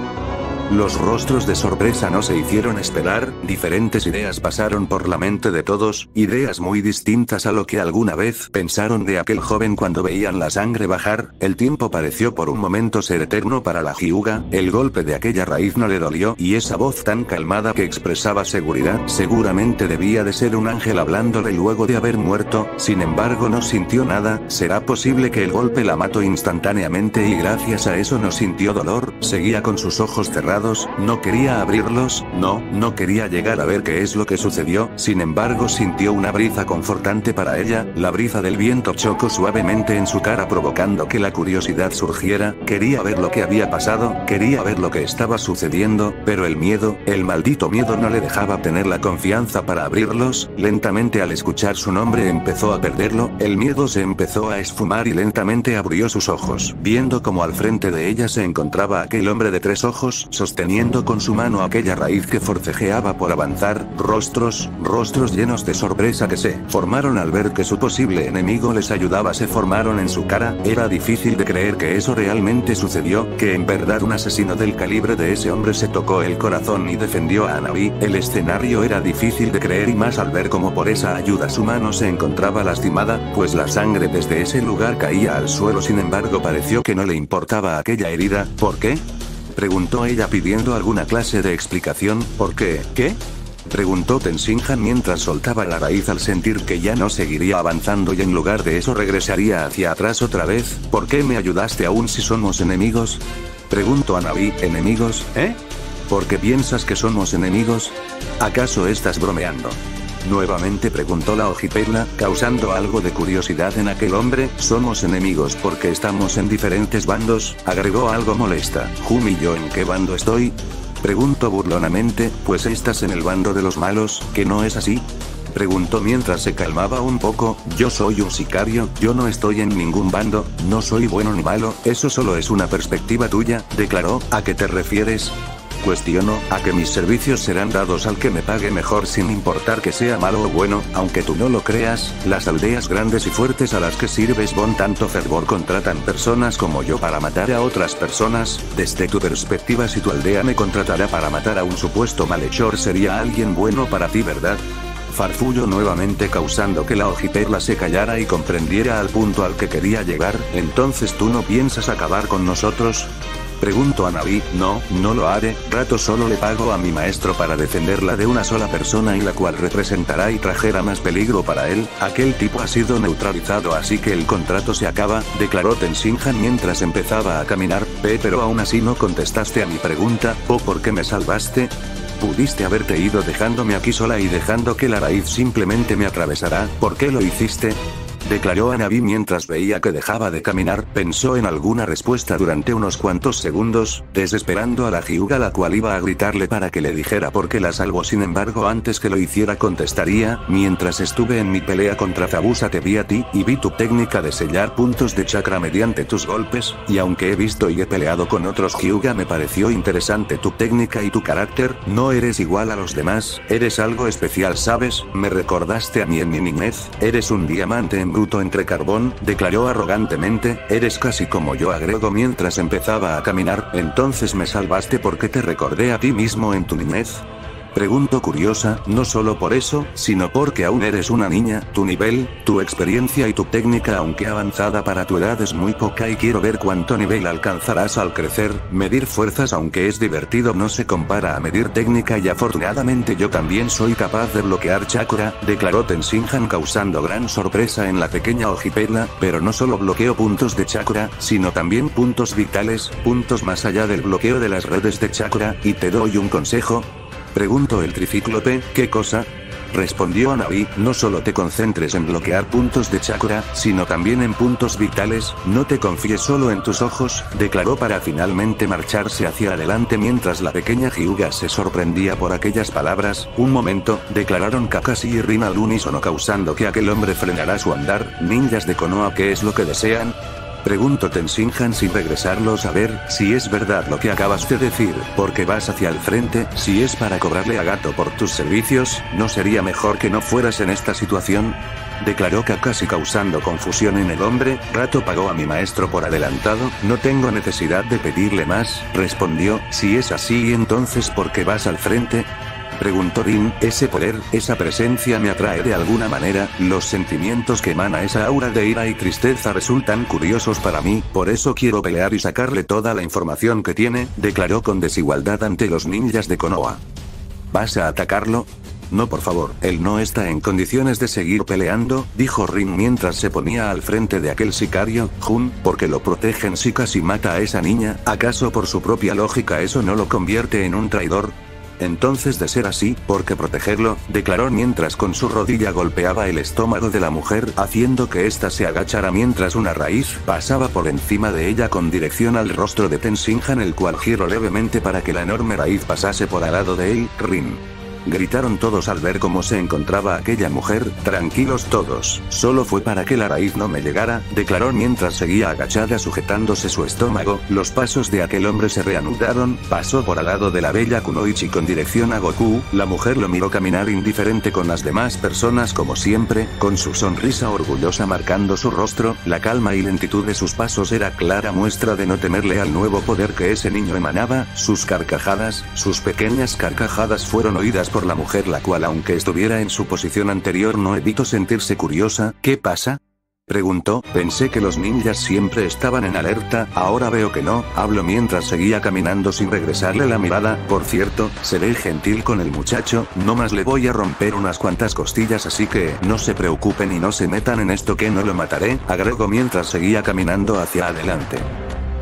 A: Los rostros de sorpresa no se hicieron esperar, diferentes ideas pasaron por la mente de todos, ideas muy distintas a lo que alguna vez pensaron de aquel joven cuando veían la sangre bajar, el tiempo pareció por un momento ser eterno para la Hyuga, el golpe de aquella raíz no le dolió y esa voz tan calmada que expresaba seguridad seguramente debía de ser un ángel hablándole luego de haber muerto, sin embargo no sintió nada, ¿será posible que el golpe la mató instantáneamente y gracias a eso no sintió dolor? Seguía con sus ojos cerrados. No quería abrirlos, no quería llegar a ver qué es lo que sucedió, sin embargo sintió una brisa confortante para ella, la brisa del viento chocó suavemente en su cara provocando que la curiosidad surgiera, quería ver lo que había pasado, quería ver lo que estaba sucediendo, pero el miedo, el maldito miedo no le dejaba tener la confianza para abrirlos, lentamente al escuchar su nombre empezó a perderlo, el miedo se empezó a esfumar y lentamente abrió sus ojos, viendo como al frente de ella se encontraba aquel hombre de tres ojos, sosteniendo con su mano aquella raíz que forcejeaba por avanzar, rostros llenos de sorpresa que se formaron al ver que su posible enemigo les ayudaba se formaron en su cara, era difícil de creer que eso realmente sucedió, que en verdad un asesino del calibre de ese hombre se tocó el corazón y defendió a Hanabi, el escenario era difícil de creer y más al ver como por esa ayuda su mano se encontraba lastimada, pues la sangre desde ese lugar caía al suelo sin embargo pareció que no le importaba aquella herida, ¿por qué? Preguntó ella pidiendo alguna clase de explicación, ¿por qué? ¿Qué? Preguntó Tenshinhan mientras soltaba la raíz al sentir que ya no seguiría avanzando y en lugar de eso regresaría hacia atrás otra vez, ¿por qué me ayudaste aún si somos enemigos? Preguntó Hanabi, ¿enemigos? ¿Por qué piensas que somos enemigos? ¿Acaso estás bromeando? Nuevamente preguntó la hojiperla, causando algo de curiosidad en aquel hombre, somos enemigos porque estamos en diferentes bandos, agregó algo molesta. ¿Jumi yo en qué bando estoy? Preguntó burlonamente, pues estás en el bando de los malos, ¿que no es así? Preguntó mientras se calmaba un poco, yo soy un sicario, yo no estoy en ningún bando, no soy bueno ni malo, eso solo es una perspectiva tuya, declaró, ¿a qué te refieres? Cuestiono, a que mis servicios serán dados al que me pague mejor sin importar que sea malo o bueno, aunque tú no lo creas, las aldeas grandes y fuertes a las que sirves con tanto fervor contratan personas como yo para matar a otras personas, desde tu perspectiva si tu aldea me contratará para matar a un supuesto malhechor sería alguien bueno para ti, ¿verdad? Farfulló nuevamente causando que la hojiperla se callara y comprendiera al punto al que quería llegar, entonces tú no piensas acabar con nosotros. Preguntó a Navi. No, no lo haré, rato solo le pago a mi maestro para defenderla de una sola persona y la cual representará y trajera más peligro para él. Aquel tipo ha sido neutralizado así que el contrato se acaba, declaró Tenshinhan mientras empezaba a caminar. Pero aún así no contestaste a mi pregunta, ¿o por qué me salvaste? Pudiste haberte ido dejándome aquí sola y dejando que la raíz simplemente me atravesara. ¿Por qué lo hiciste?, declaró Navi mientras veía que dejaba de caminar. Pensó en alguna respuesta durante unos cuantos segundos, desesperando a la Hyuga, la cual iba a gritarle para que le dijera por qué la salvó. Sin embargo, antes que lo hiciera contestaría: mientras estuve en mi pelea contra Zabuza te vi a ti, y vi tu técnica de sellar puntos de chakra mediante tus golpes, y aunque he visto y he peleado con otros Hyuga me pareció interesante tu técnica y tu carácter. No eres igual a los demás, eres algo especial, ¿sabes? Me recordaste a mí en mi niñez, eres un diamante en bruto entre carbón, declaró arrogantemente. Eres casi como yo, agregó mientras empezaba a caminar. Entonces me salvaste porque te recordé a ti mismo en tu niñez. Preguntó curiosa, no solo por eso, sino porque aún eres una niña. Tu nivel, tu experiencia y tu técnica, aunque avanzada para tu edad, es muy poca y quiero ver cuánto nivel alcanzarás al crecer. Medir fuerzas, aunque es divertido, no se compara a medir técnica y afortunadamente yo también soy capaz de bloquear chakra, declaró Tenshinhan causando gran sorpresa en la pequeña ojipela. Pero no solo bloqueo puntos de chakra, sino también puntos vitales, puntos más allá del bloqueo de las redes de chakra, y te doy un consejo. Preguntó el tricíclope. ¿Qué cosa?, respondió Navi. No solo te concentres en bloquear puntos de chakra, sino también en puntos vitales. No te confíes solo en tus ojos, declaró para finalmente marcharse hacia adelante mientras la pequeña Hyuga se sorprendía por aquellas palabras. Un momento, declararon Kakashi y Rin al unísono, causando que aquel hombre frenara su andar. Ninjas de Konoha, ¿qué es lo que desean?, preguntó Tenshinhan sin regresarlos a ver. Si es verdad lo que acabas de decir, porque vas hacia el frente, si es para cobrarle a Gato por tus servicios, ¿no sería mejor que no fueras en esta situación?, declaró Kakashi causando confusión en el hombre. Rato pagó a mi maestro por adelantado, no tengo necesidad de pedirle más, respondió. Si es así, entonces ¿por qué vas al frente?, preguntó Rin. Ese poder, esa presencia me atrae de alguna manera, los sentimientos que emana esa aura de ira y tristeza resultan curiosos para mí, por eso quiero pelear y sacarle toda la información que tiene, declaró con desigualdad ante los ninjas de Konoha. ¿Vas a atacarlo? No, por favor, él no está en condiciones de seguir peleando, dijo Rin mientras se ponía al frente de aquel sicario. Jun, porque lo protegen si casi mata a esa niña, ¿acaso por su propia lógica eso no lo convierte en un traidor? Entonces, de ser así, ¿por qué protegerlo?, declaró mientras con su rodilla golpeaba el estómago de la mujer, haciendo que ésta se agachara mientras una raíz pasaba por encima de ella con dirección al rostro de Tenshinhan, el cual giró levemente para que la enorme raíz pasase por al lado de él. Rin, gritaron todos al ver cómo se encontraba aquella mujer. Tranquilos todos, solo fue para que la raíz no me llegara, declaró mientras seguía agachada sujetándose su estómago. Los pasos de aquel hombre se reanudaron, pasó por al lado de la bella Kunoichi con dirección a Goku. La mujer lo miró caminar indiferente con las demás personas como siempre, con su sonrisa orgullosa marcando su rostro. La calma y lentitud de sus pasos era clara muestra de no temerle al nuevo poder que ese niño emanaba. Sus carcajadas, sus pequeñas carcajadas fueron oídas por la mujer, la cual aunque estuviera en su posición anterior no evitó sentirse curiosa. ¿Qué pasa?, preguntó. Pensé que los ninjas siempre estaban en alerta, ahora veo que no, habló mientras seguía caminando sin regresarle la mirada. Por cierto, seré gentil con el muchacho, no más le voy a romper unas cuantas costillas, así que no se preocupen y no se metan en esto que no lo mataré, agregó mientras seguía caminando hacia adelante.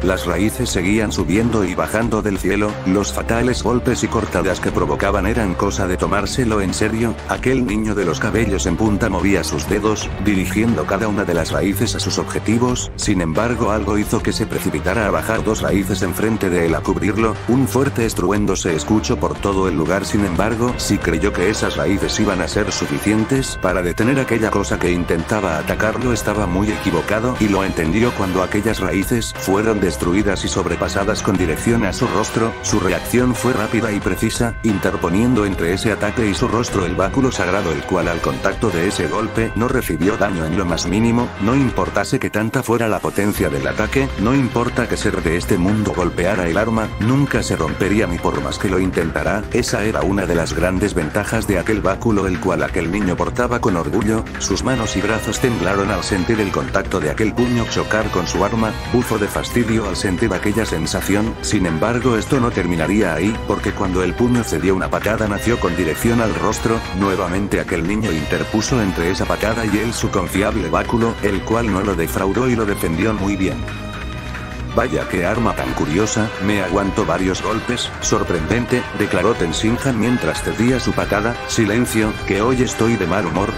A: Las raíces seguían subiendo y bajando del cielo, los fatales golpes y cortadas que provocaban eran cosa de tomárselo en serio. Aquel niño de los cabellos en punta movía sus dedos, dirigiendo cada una de las raíces a sus objetivos. Sin embargo, algo hizo que se precipitara a bajar dos raíces enfrente de él a cubrirlo. Un fuerte estruendo se escuchó por todo el lugar. Sin embargo, si creyó que esas raíces iban a ser suficientes para detener aquella cosa que intentaba atacarlo, estaba muy equivocado, y lo entendió cuando aquellas raíces fueron destruidas y sobrepasadas con dirección a su rostro. Su reacción fue rápida y precisa, interponiendo entre ese ataque y su rostro el báculo sagrado, el cual al contacto de ese golpe no recibió daño en lo más mínimo. No importase que tanta fuera la potencia del ataque, no importa que ser de este mundo golpeara el arma, nunca se rompería ni por más que lo intentara. Esa era una de las grandes ventajas de aquel báculo, el cual aquel niño portaba con orgullo. Sus manos y brazos temblaron al sentir el contacto de aquel puño chocar con su arma. Bufo de fastidio sonrió al sentir aquella sensación, sin embargo esto no terminaría ahí, porque cuando el puño cedió una patada nació con dirección al rostro, nuevamente aquel niño interpuso entre esa patada y él su confiable báculo, el cual no lo defraudó y lo defendió muy bien. Vaya qué arma tan curiosa, me aguanto varios golpes, sorprendente, declaró Tenshinhan mientras cedía su patada. Silencio, que hoy estoy de mal humor,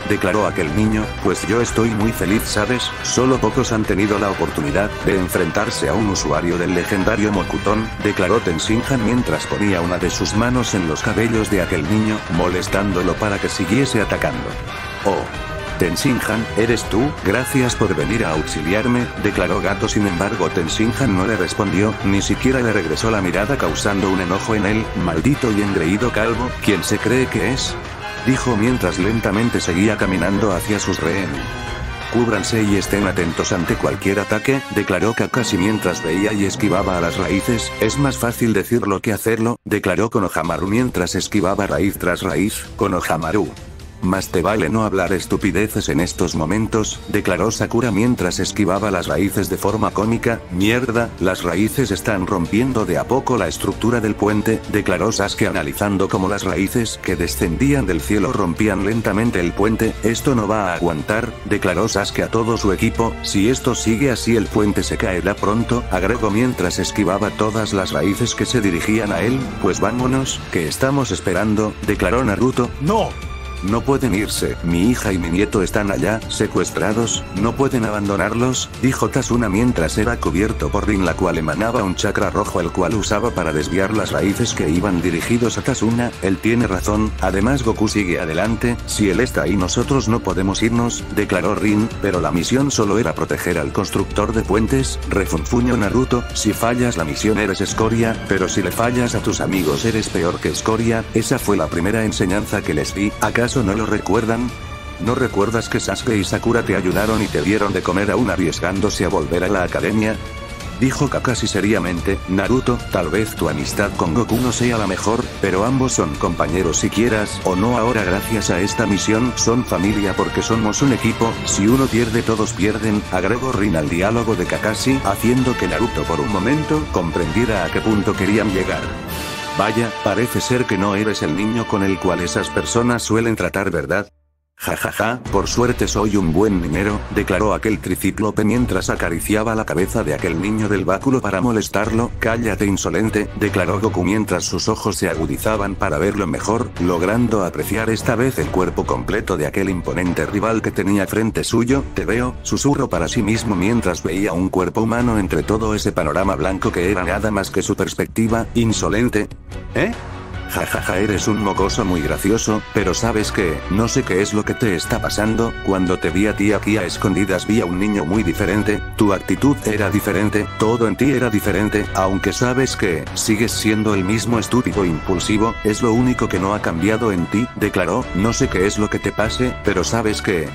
A: declaró aquel niño, pues yo estoy muy feliz, ¿sabes? Solo pocos han tenido la oportunidad de enfrentarse a un usuario del legendario Mokuton, declaró Tenshinhan mientras ponía una de sus manos en los cabellos de aquel niño, molestándolo para que siguiese atacando. Oh. Tenshinhan, ¿eres tú? Gracias por venir a auxiliarme, declaró Gato. Sin embargo Tenshinhan no le respondió, ni siquiera le regresó la mirada causando un enojo en él. Maldito y engreído calvo, ¿quién se cree que es?, dijo mientras lentamente seguía caminando hacia sus rehenes. Cúbranse y estén atentos ante cualquier ataque, declaró Kakashi mientras veía y esquivaba a las raíces. Es más fácil decirlo que hacerlo, declaró Konohamaru mientras esquivaba raíz tras raíz. Konohamaru. Más te vale no hablar estupideces en estos momentos, declaró Sakura mientras esquivaba las raíces de forma cómica. Mierda, las raíces están rompiendo de a poco la estructura del puente, declaró Sasuke analizando cómo las raíces que descendían del cielo rompían lentamente el puente. Esto no va a aguantar, declaró Sasuke a todo su equipo. Si esto sigue así el puente se caerá pronto, agregó mientras esquivaba todas las raíces que se dirigían a él. Pues vámonos, que estamos esperando, declaró Naruto.
B: ¡No!
A: No pueden irse, mi hija y mi nieto están allá, secuestrados, no pueden abandonarlos, dijo Tasuna mientras era cubierto por Rin, la cual emanaba un chakra rojo el cual usaba para desviar las raíces que iban dirigidos a Tasuna. Él tiene razón, además Goku sigue adelante, si él está ahí nosotros no podemos irnos, declaró Rin, pero la misión solo era proteger al constructor de puentes, refunfuñó Naruto. Si fallas la misión eres escoria, pero si le fallas a tus amigos eres peor que escoria. Esa fue la primera enseñanza que les di, ¿acaso no lo recuerdan? ¿No recuerdas que Sasuke y Sakura te ayudaron y te dieron de comer aún arriesgándose a volver a la academia?, dijo Kakashi seriamente. Naruto, tal vez tu amistad con Goku no sea la mejor, pero ambos son compañeros si quieras o no. Ahora gracias a esta misión son familia porque somos un equipo, si uno pierde todos pierden, agregó Rin al diálogo de Kakashi, haciendo que Naruto por un momento comprendiera a qué punto querían llegar. Vaya, parece ser que no eres el niño con el cual esas personas suelen tratar, ¿verdad? Jajaja, por suerte soy un buen niñero, declaró aquel tricíclope mientras acariciaba la cabeza de aquel niño del báculo para molestarlo. Cállate insolente, declaró Goku mientras sus ojos se agudizaban para verlo mejor, logrando apreciar esta vez el cuerpo completo de aquel imponente rival que tenía frente suyo. Te veo, susurró para sí mismo mientras veía un cuerpo humano entre todo ese panorama blanco que era nada más que su perspectiva. Insolente. ¿Eh? Jajaja, eres un mocoso muy gracioso, pero ¿sabes qué? No sé qué es lo que te está pasando. Cuando te vi a ti aquí a escondidas vi a un niño muy diferente, tu actitud era diferente, todo en ti era diferente, aunque sabes que sigues siendo el mismo estúpido e impulsivo, es lo único que no ha cambiado en ti, declaró. No sé qué es lo que te pase, pero ¿sabes qué?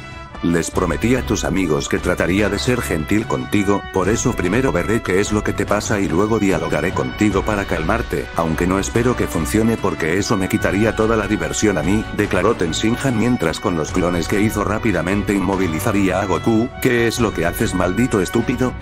A: Les prometí a tus amigos que trataría de ser gentil contigo, por eso primero veré qué es lo que te pasa y luego dialogaré contigo para calmarte, aunque no espero que funcione porque eso me quitaría toda la diversión a mí, declaró Tenshinhan mientras con los clones que hizo rápidamente inmovilizaría a Goku. ¿Qué es lo que haces, maldito estúpido?,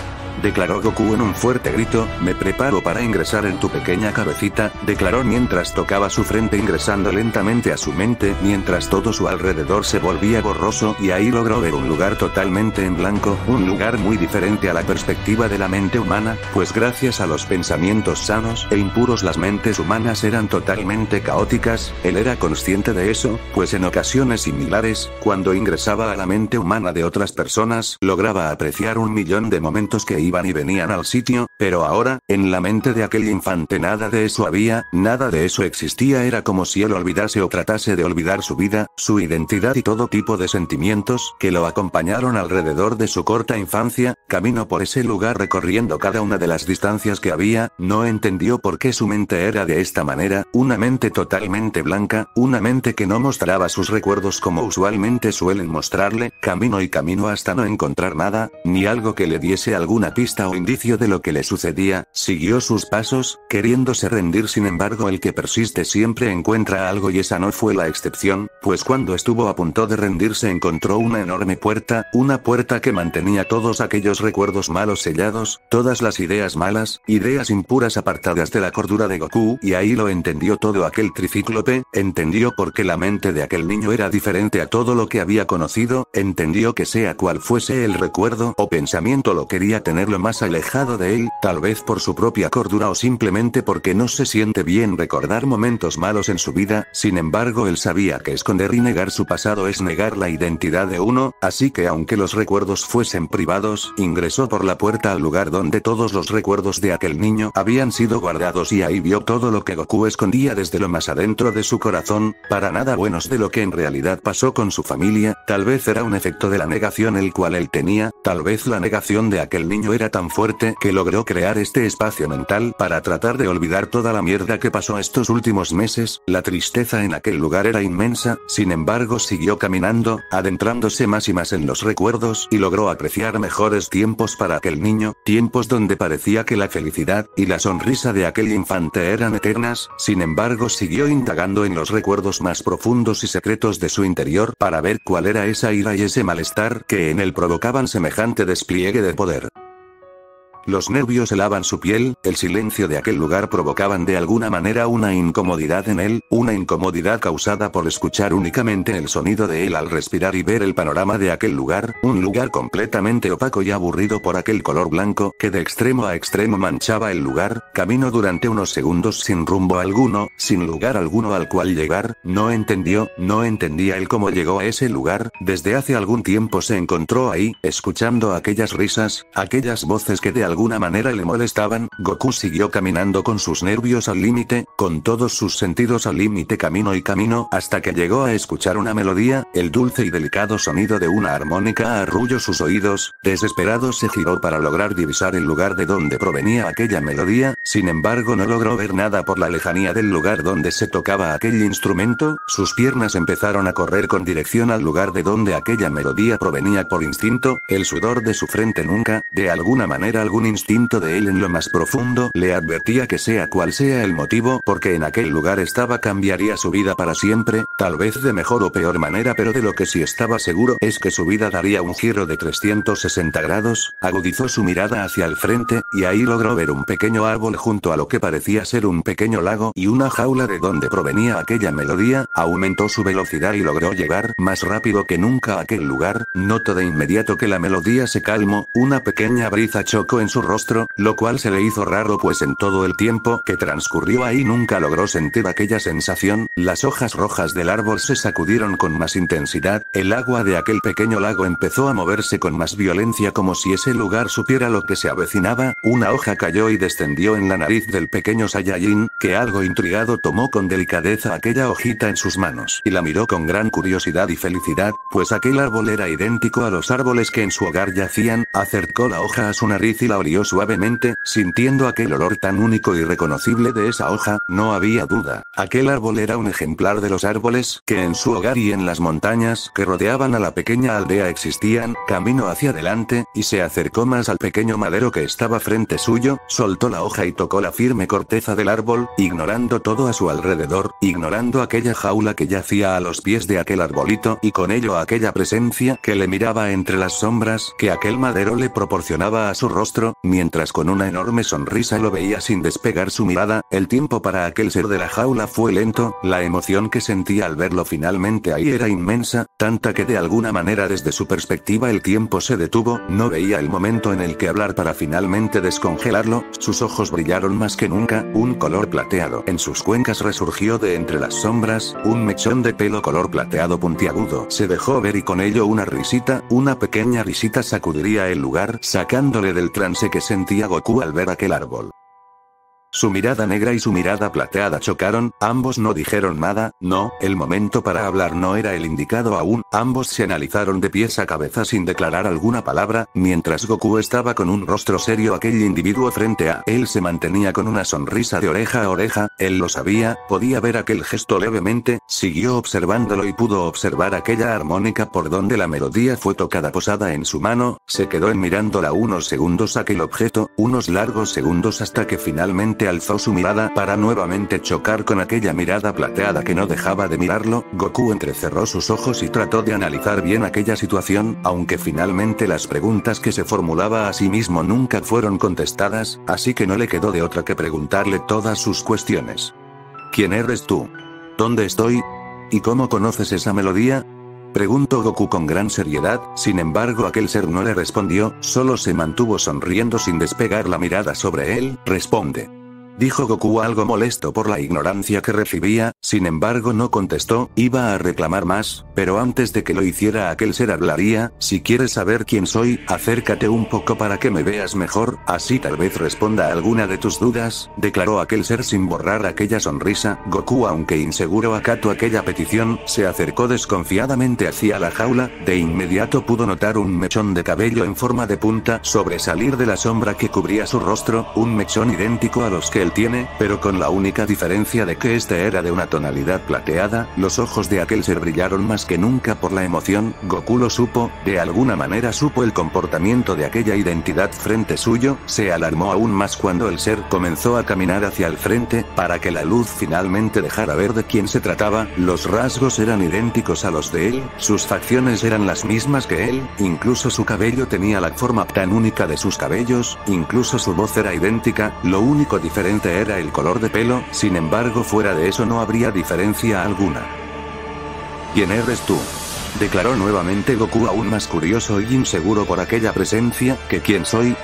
A: declaró Goku en un fuerte grito. Me preparo para ingresar en tu pequeña cabecita, declaró mientras tocaba su frente ingresando lentamente a su mente mientras todo su alrededor se volvía borroso y ahí logró ver un lugar totalmente en blanco, un lugar muy diferente a la perspectiva de la mente humana, pues gracias a los pensamientos sanos e impuros las mentes humanas eran totalmente caóticas. Él era consciente de eso, pues en ocasiones similares, cuando ingresaba a la mente humana de otras personas, lograba apreciar 1.000.000 de momentos que iban y venían al sitio, pero ahora, en la mente de aquel infante nada de eso había, nada de eso existía. Era como si él olvidase o tratase de olvidar su vida, su identidad y todo tipo de sentimientos que lo acompañaron alrededor de su corta infancia. Caminó por ese lugar recorriendo cada una de las distancias que había, no entendió por qué su mente era de esta manera, una mente totalmente blanca, una mente que no mostraba sus recuerdos como usualmente suelen mostrarle. Caminó y caminó hasta no encontrar nada, ni algo que le diese alguna pista o indicio de lo que le sucedía, siguió sus pasos, queriéndose rendir. Sin embargo, el que persiste siempre encuentra algo, y esa no fue la excepción, pues cuando estuvo a punto de rendirse encontró una enorme puerta, una puerta que mantenía todos aquellos recuerdos malos sellados, todas las ideas malas, ideas impuras apartadas de la cordura de Goku, y ahí lo entendió todo aquel tricíclope, entendió por qué la mente de aquel niño era diferente a todo lo que había conocido, entendió que sea cual fuese el recuerdo o pensamiento lo quería tenerlo más alejado de él, tal vez por su propia cordura o simplemente porque no se siente bien recordar momentos malos en su vida. Sin embargo, él sabía que esconder y negar su pasado es negar la identidad de uno, así que aunque los recuerdos fuesen privados, ingresó por la puerta al lugar donde todos los recuerdos de aquel niño habían sido guardados, y ahí vio todo lo que Goku escondía desde lo más adentro de su corazón, para nada buenos de lo que en realidad pasó con su familia. Tal vez era un efecto de la negación el cual él tenía, tal vez la negación de aquel niño era tan fuerte que logró crear este espacio mental para tratar de olvidar toda la mierda que pasó estos últimos meses. La tristeza en aquel lugar era inmensa, sin embargo siguió caminando, adentrándose más y más en los recuerdos, y logró apreciar mejores tiempos para aquel niño, tiempos donde parecía que la felicidad y la sonrisa de aquel infante eran eternas. Sin embargo, siguió indagando en los recuerdos más profundos y secretos de su interior para ver cuál era esa ira y ese malestar que en él provocaban semejante despliegue de poder. Los nervios helaban su piel, el silencio de aquel lugar provocaban de alguna manera una incomodidad en él, una incomodidad causada por escuchar únicamente el sonido de él al respirar y ver el panorama de aquel lugar, un lugar completamente opaco y aburrido por aquel color blanco que de extremo a extremo manchaba el lugar. Caminó durante unos segundos sin rumbo alguno, sin lugar alguno al cual llegar. No entendía él cómo llegó a ese lugar. Desde hace algún tiempo se encontró ahí, escuchando aquellas risas, aquellas voces que de alguna manera le molestaban. Goku siguió caminando con sus nervios al límite, con todos sus sentidos al límite, camino y camino, hasta que llegó a escuchar una melodía. El dulce y delicado sonido de una armónica arrulló sus oídos. Desesperado se giró para lograr divisar el lugar de donde provenía aquella melodía. Sin embargo, no logró ver nada por la lejanía del lugar donde se tocaba aquel instrumento. Sus piernas empezaron a correr con dirección al lugar de donde aquella melodía provenía por instinto. El sudor de su frente nunca, de alguna manera, algún instinto de él en lo más profundo le advertía que sea cual sea el motivo porque en aquel lugar estaba, cambiaría su vida para siempre, tal vez de mejor o peor manera, pero de lo que sí estaba seguro es que su vida daría un giro de 360 grados. Agudizó su mirada hacia el frente, y ahí logró ver un pequeño árbol junto a lo que parecía ser un pequeño lago y una jaula de donde provenía aquella melodía. Aumentó su velocidad y logró llegar más rápido que nunca a aquel lugar. Notó de inmediato que la melodía se calmó, una pequeña brisa chocó en su rostro, lo cual se le hizo raro, pues en todo el tiempo que transcurrió ahí nunca logró sentir aquella sensación. Las hojas rojas del árbol se sacudieron con más intensidad, el agua de aquel pequeño lago empezó a moverse con más violencia como si ese lugar supiera lo que se avecinaba. Una hoja cayó y descendió en la nariz del pequeño Saiyajin, que algo intrigado tomó con delicadeza aquella hojita en sus manos y la miró con gran curiosidad y felicidad, pues aquel árbol era idéntico a los árboles que en su hogar yacían. Acercó la hoja a su nariz y la olió suavemente, sintiendo aquel olor tan único y reconocible de esa hoja. No había duda, aquel árbol era un ejemplar de los árboles que en su hogar y en las montañas que rodeaban a la pequeña aldea existían. Caminó hacia adelante, y se acercó más al pequeño madero que estaba frente suyo, soltó la hoja y tocó la firme corteza del árbol, ignorando todo a su alrededor, ignorando aquella jaula que yacía a los pies de aquel arbolito, y con ello aquella presencia que le miraba entre las sombras que aquel madero le proporcionaba a su rostro, mientras con una enorme sonrisa lo veía sin despegar su mirada. El tiempo para aquel ser de la jaula fue lento, la emoción que sentía al verlo finalmente ahí era inmensa, tanta que de alguna manera desde su perspectiva el tiempo se detuvo. No veía el momento en el que hablar para finalmente descongelarlo. Sus ojos brillaron más que nunca, un color plateado en sus cuencas resurgió de entre las sombras, un mechón de pelo color plateado puntiagudo se dejó ver y con ello una risita, una pequeña risita sacudiría el lugar, sacándole del trance que sentía Goku al ver aquel árbol. Su mirada negra y su mirada plateada chocaron, ambos no dijeron nada, no, el momento para hablar no era el indicado aún, ambos se analizaron de pies a cabeza sin declarar alguna palabra, mientras Goku estaba con un rostro serio aquel individuo frente a él se mantenía con una sonrisa de oreja a oreja, él lo sabía, podía ver aquel gesto levemente, siguió observándolo y pudo observar aquella armónica por donde la melodía fue tocada posada en su mano, se quedó en mirándola unos segundos aquel objeto, unos largos segundos hasta que finalmente alzó su mirada para nuevamente chocar con aquella mirada plateada que no dejaba de mirarlo, Goku entrecerró sus ojos y trató de analizar bien aquella situación, aunque finalmente las preguntas que se formulaba a sí mismo nunca fueron contestadas, así que no le quedó de otra que preguntarle todas sus cuestiones. ¿Quién eres tú? ¿Dónde estoy? ¿Y cómo conoces esa melodía? Preguntó Goku con gran seriedad, sin embargo aquel ser no le respondió, solo se mantuvo sonriendo sin despegar la mirada sobre él, responde. Dijo Goku algo molesto por la ignorancia que recibía, sin embargo no contestó, iba a reclamar más, pero antes de que lo hiciera aquel ser hablaría, si quieres saber quién soy, acércate un poco para que me veas mejor, así tal vez responda alguna de tus dudas, declaró aquel ser sin borrar aquella sonrisa, Goku aunque inseguro acató aquella petición, se acercó desconfiadamente hacia la jaula, de inmediato pudo notar un mechón de cabello en forma de punta sobresalir de la sombra que cubría su rostro, un mechón idéntico a los que él tiene, pero con la única diferencia de que este era de una tonalidad plateada, los ojos de aquel ser brillaron más que nunca por la emoción, Goku lo supo, de alguna manera supo el comportamiento de aquella identidad frente suyo, se alarmó aún más cuando el ser comenzó a caminar hacia el frente, para que la luz finalmente dejara ver de quién se trataba, los rasgos eran idénticos a los de él, sus facciones eran las mismas que él, incluso su cabello tenía la forma tan única de sus cabellos, incluso su voz era idéntica, lo único diferente era el color de pelo, sin embargo fuera de eso no habría diferencia alguna. ¿Quién eres tú? Declaró nuevamente Goku aún más curioso y inseguro por aquella presencia, ¿que quién soy?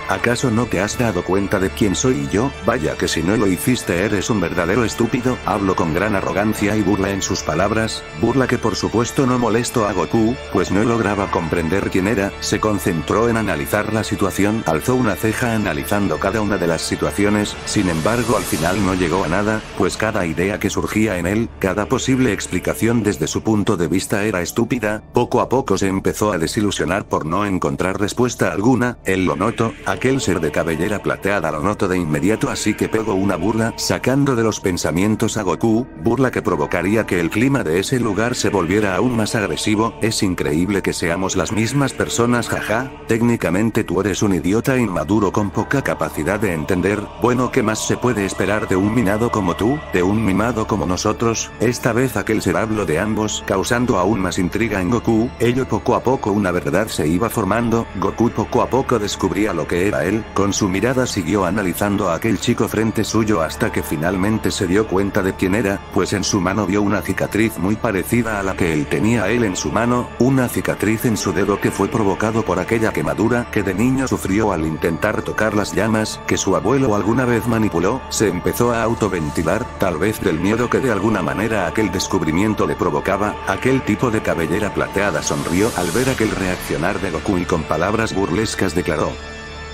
A: ¿Acaso no te has dado cuenta de quién soy yo? Vaya que si no lo hiciste eres un verdadero estúpido, habló con gran arrogancia y burla en sus palabras, burla que por supuesto no molestó a Goku, pues no lograba comprender quién era, se concentró en analizar la situación, alzó una ceja analizando cada una de las situaciones, sin embargo al final no llegó a nada, pues cada idea que surgía en él, cada posible explicación desde su punto de vista era estúpida, poco a poco se empezó a desilusionar por no encontrar respuesta alguna, él lo notó, aquel ser de cabellera plateada lo notó de inmediato así que pegó una burla, sacando de los pensamientos a Goku, burla que provocaría que el clima de ese lugar se volviera aún más agresivo, es increíble que seamos las mismas personas jaja, técnicamente tú eres un idiota inmaduro con poca capacidad de entender, bueno ¿qué más se puede esperar de un mimado como tú, de un mimado como nosotros? Esta vez aquel ser habló de ambos, causando aún más intriga en Goku, ello poco a poco una verdad se iba formando, Goku poco a poco descubría lo que era él, con su mirada siguió analizando a aquel chico frente suyo hasta que finalmente se dio cuenta de quién era, pues en su mano vio una cicatriz muy parecida a la que él tenía él en su mano, una cicatriz en su dedo que fue provocado por aquella quemadura que de niño sufrió al intentar tocar las llamas, que su abuelo alguna vez manipuló, se empezó a autoventilar, tal vez del miedo que de alguna manera aquel descubrimiento le provocaba, aquel tipo de cabellera plateada sonrió al ver aquel reaccionar de Goku y con palabras burlescas declaró.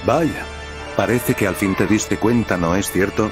A: Vaya. Parece que al fin te diste cuenta, ¿no es cierto?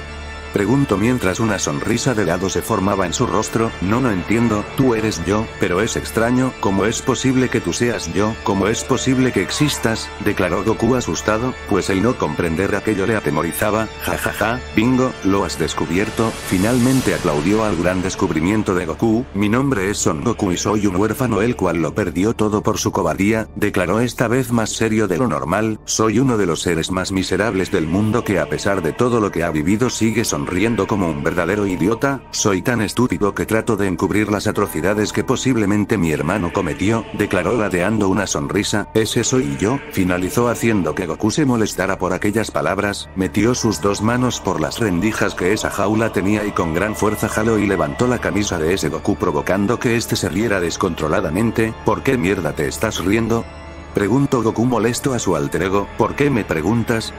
A: Preguntó mientras una sonrisa de lado se formaba en su rostro, no entiendo, tú eres yo, pero es extraño, ¿cómo es posible que tú seas yo? ¿Cómo es posible que existas? Declaró Goku asustado, pues el no comprender aquello le atemorizaba, jajaja, bingo, lo has descubierto, finalmente aplaudió al gran descubrimiento de Goku, mi nombre es Son Goku y soy un huérfano el cual lo perdió todo por su cobardía, declaró esta vez más serio de lo normal, soy uno de los seres más miserables del mundo que a pesar de todo lo que ha vivido sigue sonriendo como un verdadero idiota, soy tan estúpido que trato de encubrir las atrocidades que posiblemente mi hermano cometió, declaró ladeando una sonrisa, ese soy yo, finalizó haciendo que Goku se molestara por aquellas palabras, metió sus dos manos por las rendijas que esa jaula tenía y con gran fuerza jaló y levantó la camisa de ese Goku provocando que este se riera descontroladamente, ¿por qué mierda te estás riendo? Preguntó Goku molesto a su alter ego, ¿por qué me preguntas?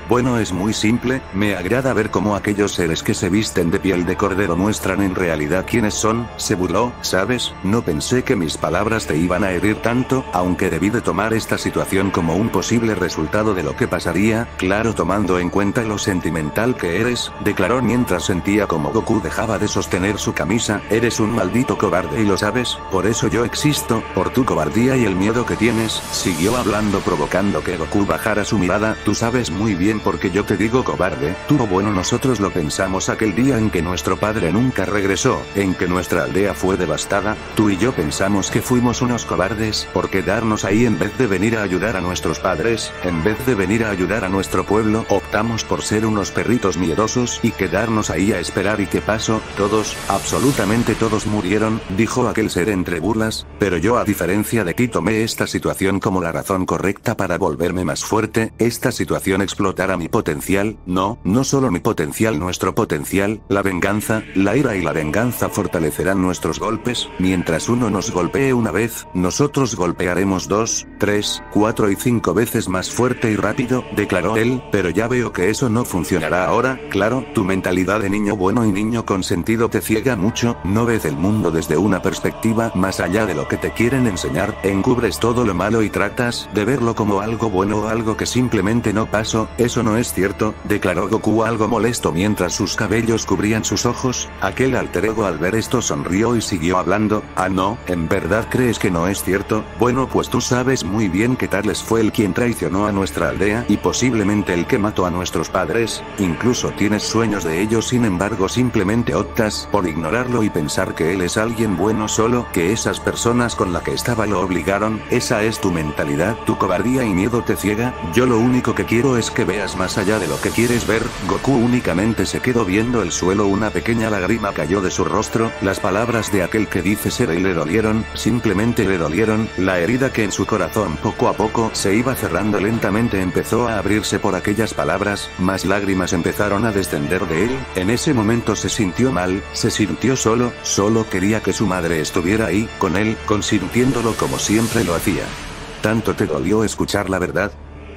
A: Bueno, es muy simple, me agrada ver cómo aquellos seres que se visten de piel de cordero muestran en realidad quiénes son, se burló, ¿sabes? No pensé que mis palabras te iban a herir tanto, aunque debí de tomar esta situación como un posible resultado de lo que pasaría, claro, tomando en cuenta lo sentimental que eres, declaró mientras sentía como Goku dejaba de sostener su camisa, eres un maldito cobarde y lo sabes, por eso yo existo, por tu cobardía y el miedo que tienes, siguió hablando provocando que Goku bajara su mirada, tú sabes muy bien porque yo te digo cobarde, tú o bueno nosotros lo pensamos aquel día en que nuestro padre nunca regresó, en que nuestra aldea fue devastada, tú y yo pensamos que fuimos unos cobardes por quedarnos ahí en vez de venir a ayudar a nuestros padres, en vez de venir a ayudar a nuestro pueblo, optamos por ser unos perritos miedosos y quedarnos ahí a esperar y ¿qué pasó? Todos, absolutamente todos murieron, dijo aquel ser entre burlas, pero yo a diferencia de ti tomé esta situación como la razón correcta para volverme más fuerte, esta situación explotará mi potencial, no solo mi potencial, nuestro potencial, la venganza, la ira y la venganza fortalecerán nuestros golpes, mientras uno nos golpee una vez, nosotros golpearemos 2, 3, 4 y 5 veces más fuerte y rápido, declaró él, pero ya veo que eso no funcionará ahora, claro, tu mentalidad de niño bueno y niño consentido te ciega mucho, no ves el mundo desde una perspectiva más allá de lo que te quieren enseñar, encubres todo lo malo y tratas de verlo como algo bueno o algo que simplemente no pasó, eso no es cierto, declaró Goku algo molesto mientras sus cabellos cubrían sus ojos, aquel alter ego al ver esto sonrió y siguió hablando, ah no, ¿en verdad crees que no es cierto? Bueno pues tú sabes muy bien que Tales fue el quien traicionó a nuestra aldea y posiblemente el que mató a nuestros padres, incluso tienes sueños de ellos sin embargo simplemente optas por ignorarlo y pensar que él es alguien bueno solo que esas personas con la que estaba lo obligaron, esa es tu mentalidad, tu cobardía y miedo te ciega, yo lo único que quiero es que veas más allá de lo que quieres ver, Goku únicamente se quedó viendo el suelo, una pequeña lágrima cayó de su rostro, las palabras de aquel que dice ser él le dolieron, simplemente le dolieron, la herida que en su corazón poco a poco se iba cerrando lentamente empezó a abrirse por aquellas palabras, más lágrimas empezaron a descender de él, en ese momento se sintió mal, se sintió solo quería que su madre estuviera ahí, con él, consintiéndolo como siempre lo hacía. ¿Tanto te dolió escuchar la verdad?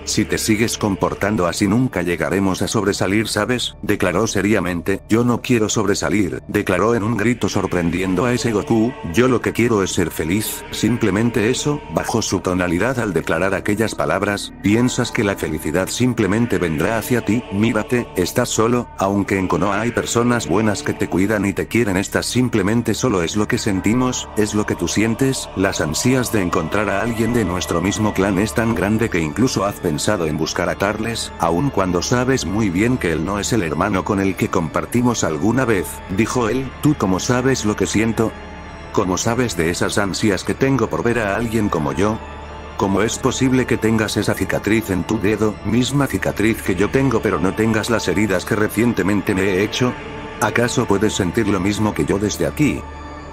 A: Si te sigues comportando así nunca llegaremos a sobresalir, ¿sabes? Declaró seriamente, yo no quiero sobresalir, declaró en un grito sorprendiendo a ese Goku, yo lo que quiero es ser feliz, simplemente eso, bajó su tonalidad al declarar aquellas palabras, piensas que la felicidad simplemente vendrá hacia ti, mírate, estás solo, aunque en Konoha hay personas buenas que te cuidan y te quieren, estás simplemente solo, es lo que sentimos, es lo que tú sientes, las ansias de encontrar a alguien de nuestro mismo clan es tan grande que incluso has pensado en buscar a Tarles, aun cuando sabes muy bien que él no es el hermano con el que compartimos alguna vez, dijo él, ¿tú cómo sabes lo que siento? ¿Cómo sabes de esas ansias que tengo por ver a alguien como yo? ¿Cómo es posible que tengas esa cicatriz en tu dedo, misma cicatriz que yo tengo pero no tengas las heridas que recientemente me he hecho? ¿Acaso puedes sentir lo mismo que yo desde aquí?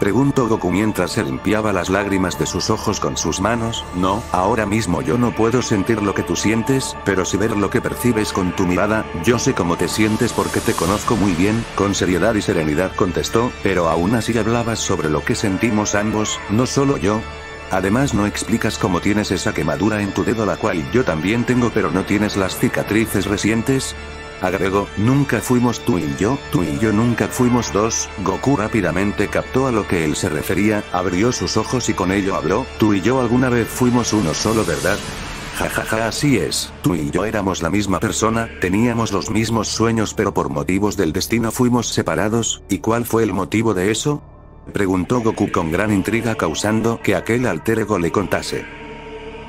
A: Preguntó Goku mientras se limpiaba las lágrimas de sus ojos con sus manos, no, ahora mismo yo no puedo sentir lo que tú sientes, pero sí ver lo que percibes con tu mirada, yo sé cómo te sientes porque te conozco muy bien, con seriedad y serenidad contestó, pero aún así hablabas sobre lo que sentimos ambos, no solo yo. Además no explicas cómo tienes esa quemadura en tu dedo la cual yo también tengo pero no tienes las cicatrices recientes. Agregó, nunca fuimos tú y yo nunca fuimos dos, Goku rápidamente captó a lo que él se refería, abrió sus ojos y con ello habló, tú y yo alguna vez fuimos uno solo, ¿verdad? Jajaja, así es, tú y yo éramos la misma persona, teníamos los mismos sueños pero por motivos del destino fuimos separados, ¿y cuál fue el motivo de eso? Preguntó Goku con gran intriga causando que aquel alter ego le contase.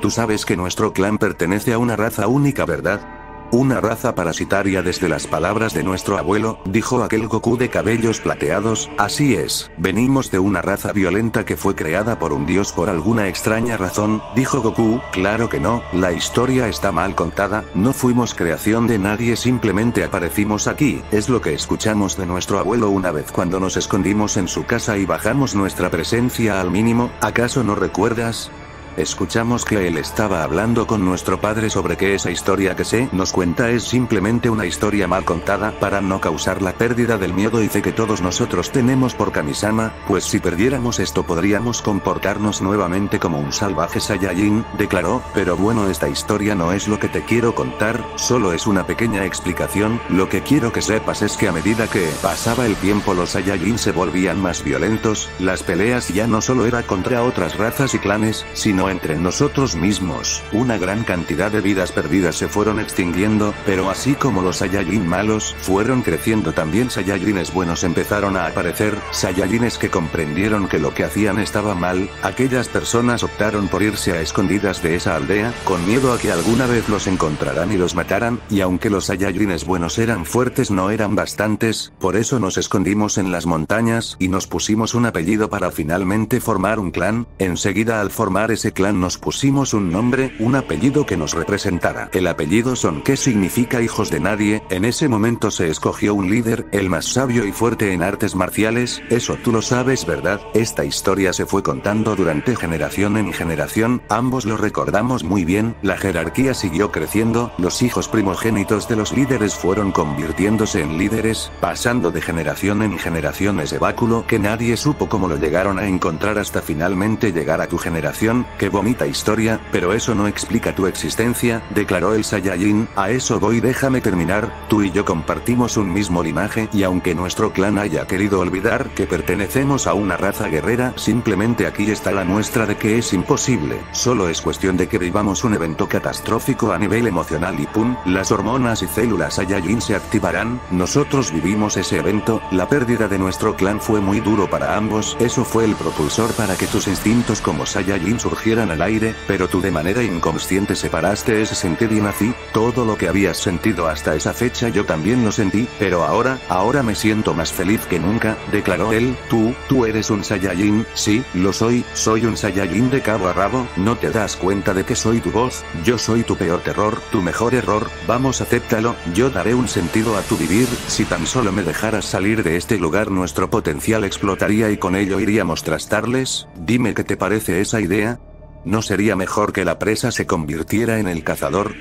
A: Tú sabes que nuestro clan pertenece a una raza única, ¿verdad? Una raza parasitaria desde las palabras de nuestro abuelo, dijo aquel Goku de cabellos plateados, así es, venimos de una raza violenta que fue creada por un dios por alguna extraña razón, dijo Goku, claro que no, la historia está mal contada, no fuimos creación de nadie, simplemente aparecimos aquí, es lo que escuchamos de nuestro abuelo una vez cuando nos escondimos en su casa y bajamos nuestra presencia al mínimo, ¿acaso no recuerdas? Escuchamos que él estaba hablando con nuestro padre sobre que esa historia que se nos cuenta es simplemente una historia mal contada para no causar la pérdida del miedo y fe que todos nosotros tenemos por Kamisama, pues si perdiéramos esto podríamos comportarnos nuevamente como un salvaje Saiyajin, declaró, pero bueno, esta historia no es lo que te quiero contar, solo es una pequeña explicación, lo que quiero que sepas es que a medida que pasaba el tiempo los Saiyajin se volvían más violentos, las peleas ya no solo era contra otras razas y clanes, sino entre nosotros mismos, una gran cantidad de vidas perdidas se fueron extinguiendo, pero así como los Saiyajin malos fueron creciendo también Saiyajines buenos empezaron a aparecer, Saiyajines que comprendieron que lo que hacían estaba mal, aquellas personas optaron por irse a escondidas de esa aldea, con miedo a que alguna vez los encontraran y los mataran, y aunque los Saiyajines buenos eran fuertes no eran bastantes, por eso nos escondimos en las montañas y nos pusimos un apellido para finalmente formar un clan, enseguida al formar ese clan nos pusimos un nombre, un apellido que nos representara. El apellido Son que significa hijos de nadie, en ese momento se escogió un líder, el más sabio y fuerte en artes marciales, eso tú lo sabes ¿verdad? Esta historia se fue contando durante generación en generación, ambos lo recordamos muy bien, la jerarquía siguió creciendo, los hijos primogénitos de los líderes fueron convirtiéndose en líderes, pasando de generación en generación ese báculo que nadie supo cómo lo llegaron a encontrar hasta finalmente llegar a tu generación, qué bonita historia, pero eso no explica tu existencia, declaró el Saiyajin, a eso voy déjame terminar, tú y yo compartimos un mismo linaje y aunque nuestro clan haya querido olvidar que pertenecemos a una raza guerrera, simplemente aquí está la muestra de que es imposible, solo es cuestión de que vivamos un evento catastrófico a nivel emocional y pum, las hormonas y células Saiyajin se activarán, nosotros vivimos ese evento, la pérdida de nuestro clan fue muy duro para ambos, eso fue el propulsor para que tus instintos como Saiyajin surgieran al aire, pero tú de manera inconsciente separaste ese sentir y nací, todo lo que habías sentido hasta esa fecha yo también lo sentí, pero ahora me siento más feliz que nunca, declaró él, tú eres un Saiyajin, sí, lo soy un Saiyajin de cabo a rabo, no te das cuenta de que soy tu voz, yo soy tu peor terror, tu mejor error, vamos acéptalo, yo daré un sentido a tu vivir, si tan solo me dejaras salir de este lugar nuestro potencial explotaría y con ello iríamos tras Tarles, dime qué te parece esa idea, ¿no sería mejor que la presa se convirtiera en el cazador?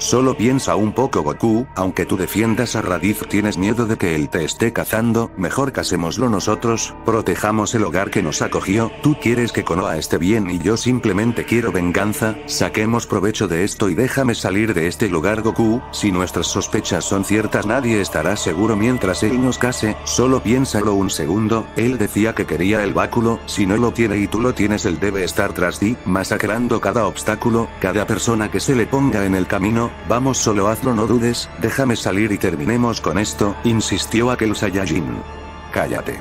A: Solo piensa un poco Goku, aunque tú defiendas a Raditz tienes miedo de que él te esté cazando, mejor casémoslo nosotros, protejamos el hogar que nos acogió, tú quieres que Konoha esté bien y yo simplemente quiero venganza, saquemos provecho de esto y déjame salir de este lugar Goku, si nuestras sospechas son ciertas nadie estará seguro mientras él nos case, solo piénsalo un segundo, él decía que quería el báculo, si no lo tiene y tú lo tienes él debe estar tras ti, masacrando cada obstáculo, cada persona que se le ponga en el camino, vamos solo hazlo no dudes, déjame salir y terminemos con esto, insistió aquel Saiyajin. Cállate.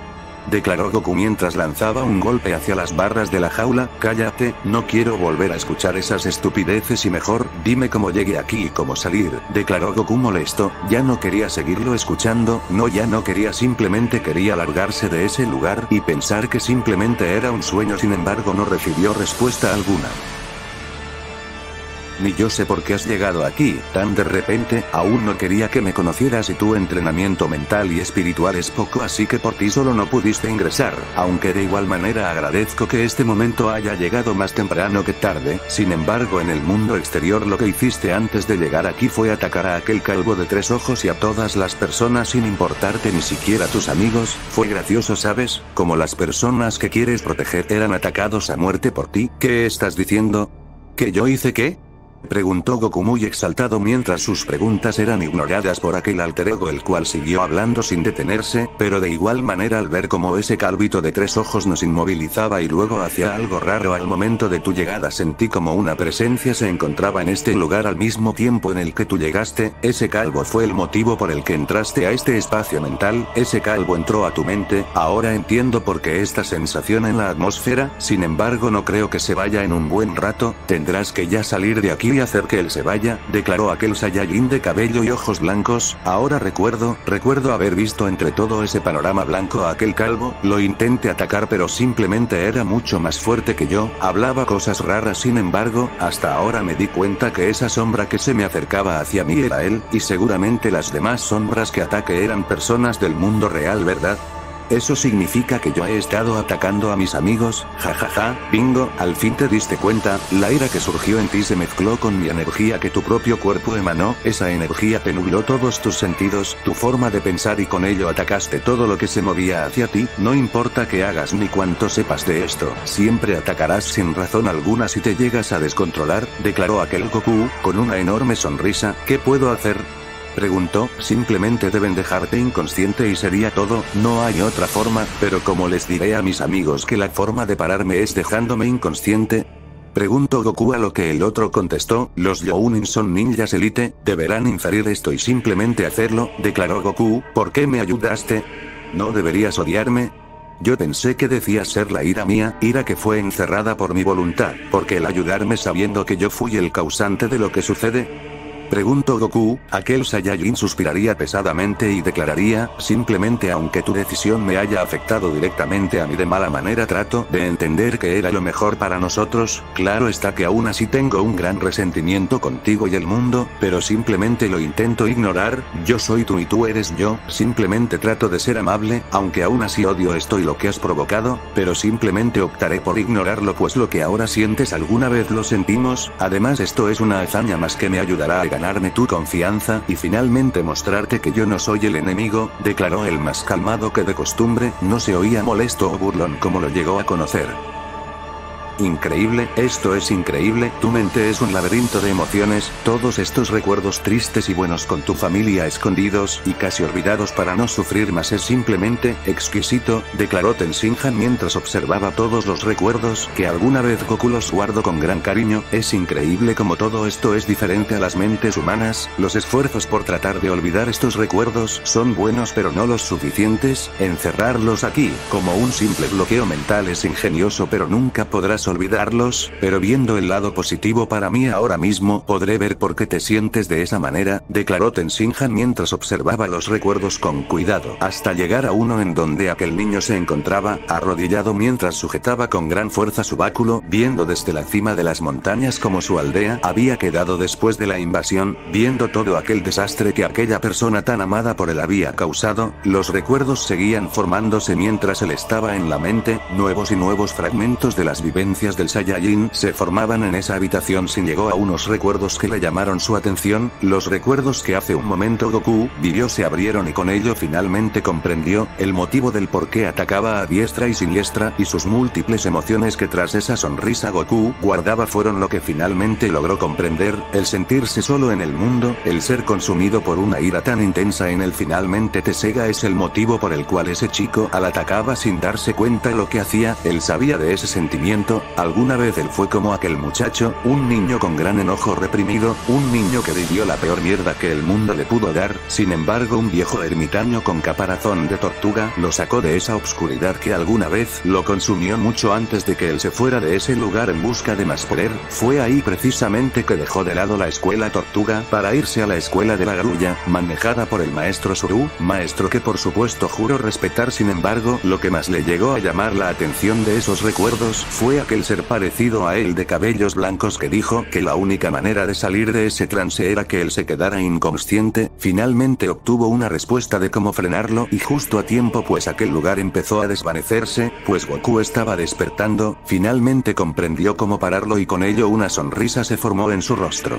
A: Declaró Goku mientras lanzaba un golpe hacia las barras de la jaula, cállate, no quiero volver a escuchar esas estupideces y mejor, dime cómo llegué aquí y cómo salir, declaró Goku molesto, ya no quería seguirlo escuchando, no ya no quería simplemente quería largarse de ese lugar y pensar que simplemente era un sueño sin embargo no recibió respuesta alguna. Ni yo sé por qué has llegado aquí, tan de repente, aún no quería que me conocieras y tu entrenamiento mental y espiritual es poco así que por ti solo no pudiste ingresar, aunque de igual manera agradezco que este momento haya llegado más temprano que tarde, sin embargo en el mundo exterior lo que hiciste antes de llegar aquí fue atacar a aquel calvo de 3 ojos y a todas las personas sin importarte ni siquiera tus amigos, fue gracioso sabes, como las personas que quieres proteger eran atacados a muerte por ti, ¿qué estás diciendo? ¿Que yo hice qué? Preguntó Goku muy exaltado mientras sus preguntas eran ignoradas por aquel alter ego el cual siguió hablando sin detenerse, pero de igual manera al ver como ese calvito de 3 ojos nos inmovilizaba y luego hacía algo raro al momento de tu llegada sentí como una presencia se encontraba en este lugar al mismo tiempo en el que tú llegaste, ese calvo fue el motivo por el que entraste a este espacio mental, ese calvo entró a tu mente, ahora entiendo por qué esta sensación en la atmósfera, sin embargo no creo que se vaya en un buen rato, tendrás que ya salir de aquí y hacer que él se vaya, declaró aquel Saiyajin de cabello y ojos blancos, ahora recuerdo haber visto entre todo ese panorama blanco a aquel calvo, lo intenté atacar pero simplemente era mucho más fuerte que yo, hablaba cosas raras sin embargo, hasta ahora me di cuenta que esa sombra que se me acercaba hacia mí era él, y seguramente las demás sombras que ataque eran personas del mundo real ¿verdad? Eso significa que yo he estado atacando a mis amigos, jajaja, bingo, al fin te diste cuenta, la ira que surgió en ti se mezcló con mi energía que tu propio cuerpo emanó, esa energía te nubló todos tus sentidos, tu forma de pensar y con ello atacaste todo lo que se movía hacia ti, no importa qué hagas ni cuánto sepas de esto, siempre atacarás sin razón alguna si te llegas a descontrolar, declaró aquel Goku, con una enorme sonrisa, ¿qué puedo hacer? Preguntó, simplemente deben dejarte inconsciente y sería todo, no hay otra forma, pero como les diré a mis amigos que la forma de pararme es dejándome inconsciente. Preguntó Goku a lo que el otro contestó, los Jounin son ninjas elite, deberán inferir esto y simplemente hacerlo, declaró Goku, ¿por qué me ayudaste? ¿No deberías odiarme? Yo pensé que decías ser la ira mía, ira que fue encerrada por mi voluntad, porque el ayudarme sabiendo que yo fui el causante de lo que sucede. Preguntó Goku, aquel Saiyajin suspiraría pesadamente y declararía, simplemente aunque tu decisión me haya afectado directamente a mí de mala manera trato de entender que era lo mejor para nosotros, claro está que aún así tengo un gran resentimiento contigo y el mundo, pero simplemente lo intento ignorar, yo soy tú y tú eres yo, simplemente trato de ser amable, aunque aún así odio esto y lo que has provocado, pero simplemente optaré por ignorarlo pues lo que ahora sientes alguna vez lo sentimos, además esto es una hazaña más que me ayudará a ganarme tu confianza y finalmente mostrarte que yo no soy el enemigo, declaró el más calmado que de costumbre, no se oía molesto o burlón como lo llegó a conocer. Increíble, esto es increíble, tu mente es un laberinto de emociones, todos estos recuerdos tristes y buenos con tu familia escondidos y casi olvidados para no sufrir más es simplemente exquisito, declaró Tenshinhan mientras observaba todos los recuerdos que alguna vez Goku los guardó con gran cariño, es increíble como todo esto es diferente a las mentes humanas, los esfuerzos por tratar de olvidar estos recuerdos son buenos pero no los suficientes, encerrarlos aquí, como un simple bloqueo mental es ingenioso pero nunca podrás olvidarlos, pero viendo el lado positivo para mí ahora mismo podré ver por qué te sientes de esa manera, declaró Tenshinhan mientras observaba los recuerdos con cuidado, hasta llegar a uno en donde aquel niño se encontraba, arrodillado mientras sujetaba con gran fuerza su báculo, viendo desde la cima de las montañas como su aldea había quedado después de la invasión, viendo todo aquel desastre que aquella persona tan amada por él había causado, los recuerdos seguían formándose mientras él estaba en la mente, nuevos y nuevos fragmentos de las vivencias del Saiyajin se formaban en esa habitación sin llegó a unos recuerdos que le llamaron su atención, los recuerdos que hace un momento Goku vivió se abrieron y con ello finalmente comprendió el motivo del por qué atacaba a diestra y siniestra y sus múltiples emociones que tras esa sonrisa Goku guardaba fueron lo que finalmente logró comprender, el sentirse solo en el mundo, el ser consumido por una ira tan intensa en él finalmente te cega es el motivo por el cual ese chico al atacaba sin darse cuenta lo que hacía, él sabía de ese sentimiento, alguna vez él fue como aquel muchacho, un niño con gran enojo reprimido, un niño que vivió la peor mierda que el mundo le pudo dar, sin embargo un viejo ermitaño con caparazón de tortuga lo sacó de esa obscuridad que alguna vez lo consumió mucho antes de que él se fuera de ese lugar en busca de más poder, fue ahí precisamente que dejó de lado la escuela tortuga para irse a la escuela de la Garulla, manejada por el maestro Zuru, maestro que por supuesto juró respetar sin embargo lo que más le llegó a llamar la atención de esos recuerdos fue aquel ser parecido a él de cabellos blancos que dijo que la única manera de salir de ese trance era que él se quedara inconsciente, finalmente obtuvo una respuesta de cómo frenarlo y justo a tiempo pues aquel lugar empezó a desvanecerse, pues Goku estaba despertando, finalmente comprendió cómo pararlo y con ello una sonrisa se formó en su rostro.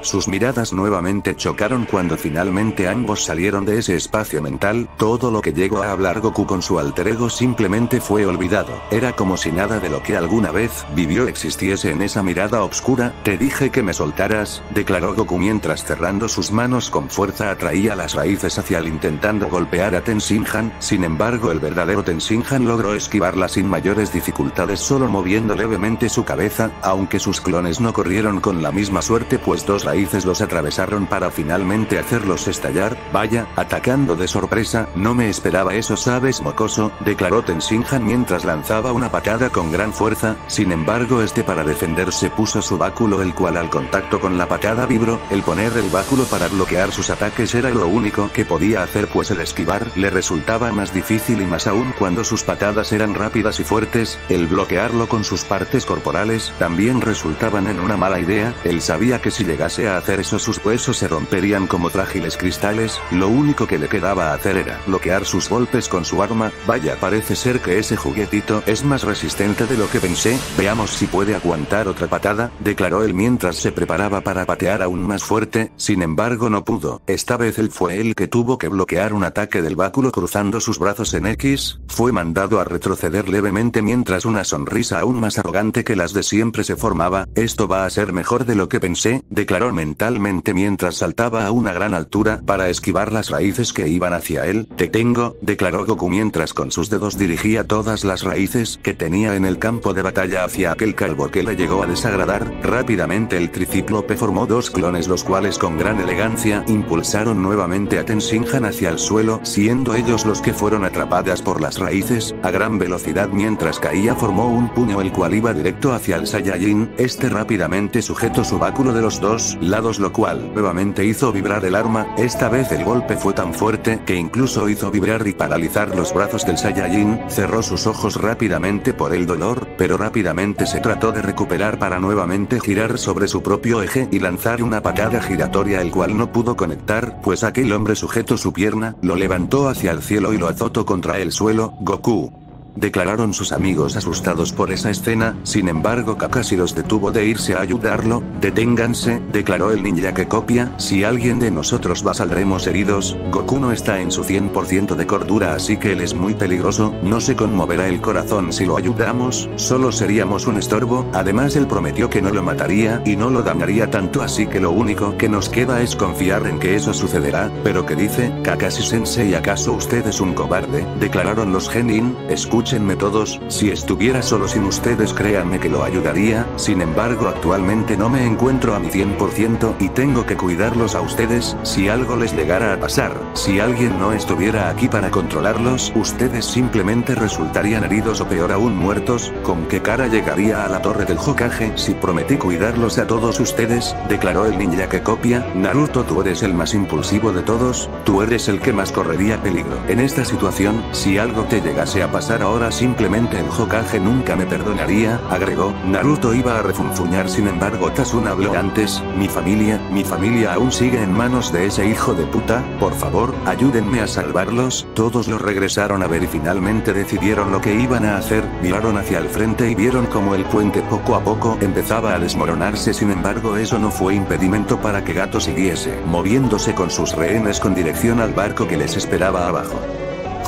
A: Sus miradas nuevamente chocaron cuando finalmente ambos salieron de ese espacio mental, todo lo que llegó a hablar Goku con su alter ego simplemente fue olvidado, era como si nada de lo que alguna vez vivió existiese en esa mirada oscura, te dije que me soltaras, declaró Goku mientras cerrando sus manos con fuerza atraía las raíces hacia él intentando golpear a Tenshinhan, sin embargo el verdadero Tenshinhan logró esquivarla sin mayores dificultades solo moviendo levemente su cabeza, aunque sus clones no corrieron con la misma suerte pues dos raíces los atravesaron para finalmente hacerlos estallar, vaya, atacando de sorpresa, no me esperaba eso sabes mocoso, declaró Tenshinhan mientras lanzaba una patada con gran fuerza, sin embargo para defenderse puso su báculo el cual al contacto con la patada vibró, el poner el báculo para bloquear sus ataques era lo único que podía hacer pues el esquivar le resultaba más difícil y más aún cuando sus patadas eran rápidas y fuertes, el bloquearlo con sus partes corporales también resultaban en una mala idea, él sabía que si llegase podía hacer eso, sus huesos se romperían como frágiles cristales, lo único que le quedaba hacer era bloquear sus golpes con su arma. Vaya, parece ser que ese juguetito es más resistente de lo que pensé, veamos si puede aguantar otra patada, declaró él mientras se preparaba para patear aún más fuerte, sin embargo no pudo. Esta vez él fue el que tuvo que bloquear un ataque del báculo cruzando sus brazos en X, fue mandado a retroceder levemente mientras una sonrisa aún más arrogante que las de siempre se formaba. Esto va a ser mejor de lo que pensé, declaró mentalmente mientras saltaba a una gran altura para esquivar las raíces que iban hacia él. Te tengo, declaró Goku mientras con sus dedos dirigía todas las raíces que tenía en el campo de batalla hacia aquel calvo que le llegó a desagradar. Rápidamente el tricíclope formó dos clones, los cuales con gran elegancia impulsaron nuevamente a Tenshinhan hacia el suelo, siendo ellos los que fueron atrapadas por las raíces a gran velocidad. Mientras caía formó un puño el cual iba directo hacia el Saiyajin. Este rápidamente sujetó su báculo de los dos lados, lo cual nuevamente hizo vibrar el arma. Esta vez el golpe fue tan fuerte que incluso hizo vibrar y paralizar los brazos del Saiyajin. Cerró sus ojos rápidamente por el dolor, pero rápidamente se trató de recuperar para nuevamente girar sobre su propio eje y lanzar una patada giratoria, el cual no pudo conectar, pues aquel hombre sujetó su pierna, lo levantó hacia el cielo y lo azotó contra el suelo. Goku, declararon sus amigos asustados por esa escena. Sin embargo Kakashi los detuvo de irse a ayudarlo. Deténganse, declaró el ninja que copia, si alguien de nosotros va saldremos heridos. Goku no está en su 100% de cordura, así que él es muy peligroso, no se conmoverá el corazón si lo ayudamos, solo seríamos un estorbo. Además él prometió que no lo mataría y no lo dañaría tanto, así que lo único que nos queda es confiar en que eso sucederá. Pero ¿qué dice Kakashi Sensei? ¿Acaso usted es un cobarde? Declararon los Genin. Escúchenme todos, si estuviera solo sin ustedes créanme que lo ayudaría, sin embargo actualmente no me encuentro a mi 100% y tengo que cuidarlos a ustedes, si algo les llegara a pasar, si alguien no estuviera aquí para controlarlos, ustedes simplemente resultarían heridos o peor aún muertos. ¿Con qué cara llegaría a la torre del Hokage si prometí cuidarlos a todos ustedes? Declaró el ninja que copia. Naruto, tú eres el más impulsivo de todos, tú eres el que más correría peligro en esta situación, si algo te llegase a pasar ahora simplemente el Hokage nunca me perdonaría, agregó. Naruto iba a refunfuñar, sin embargo Tazuna habló antes. Mi familia aún sigue en manos de ese hijo de puta, por favor, ayúdenme a salvarlos. Todos los regresaron a ver y finalmente decidieron lo que iban a hacer. Miraron hacia el frente y vieron como el puente poco a poco empezaba a desmoronarse. Sin embargo eso no fue impedimento para que Gato siguiese moviéndose con sus rehenes con dirección al barco que les esperaba abajo.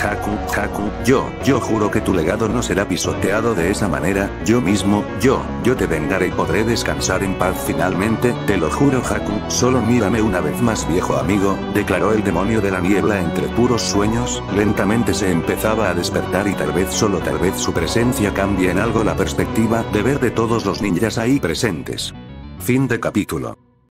A: Haku, yo juro que tu legado no será pisoteado de esa manera. Yo mismo, yo te vengaré y podré descansar en paz finalmente, te lo juro Haku, solo mírame una vez más viejo amigo, declaró el demonio de la niebla entre puros sueños. Lentamente se empezaba a despertar y tal vez, solo tal vez su presencia cambie en algo la perspectiva de ver de todos los ninjas ahí presentes. Fin de capítulo.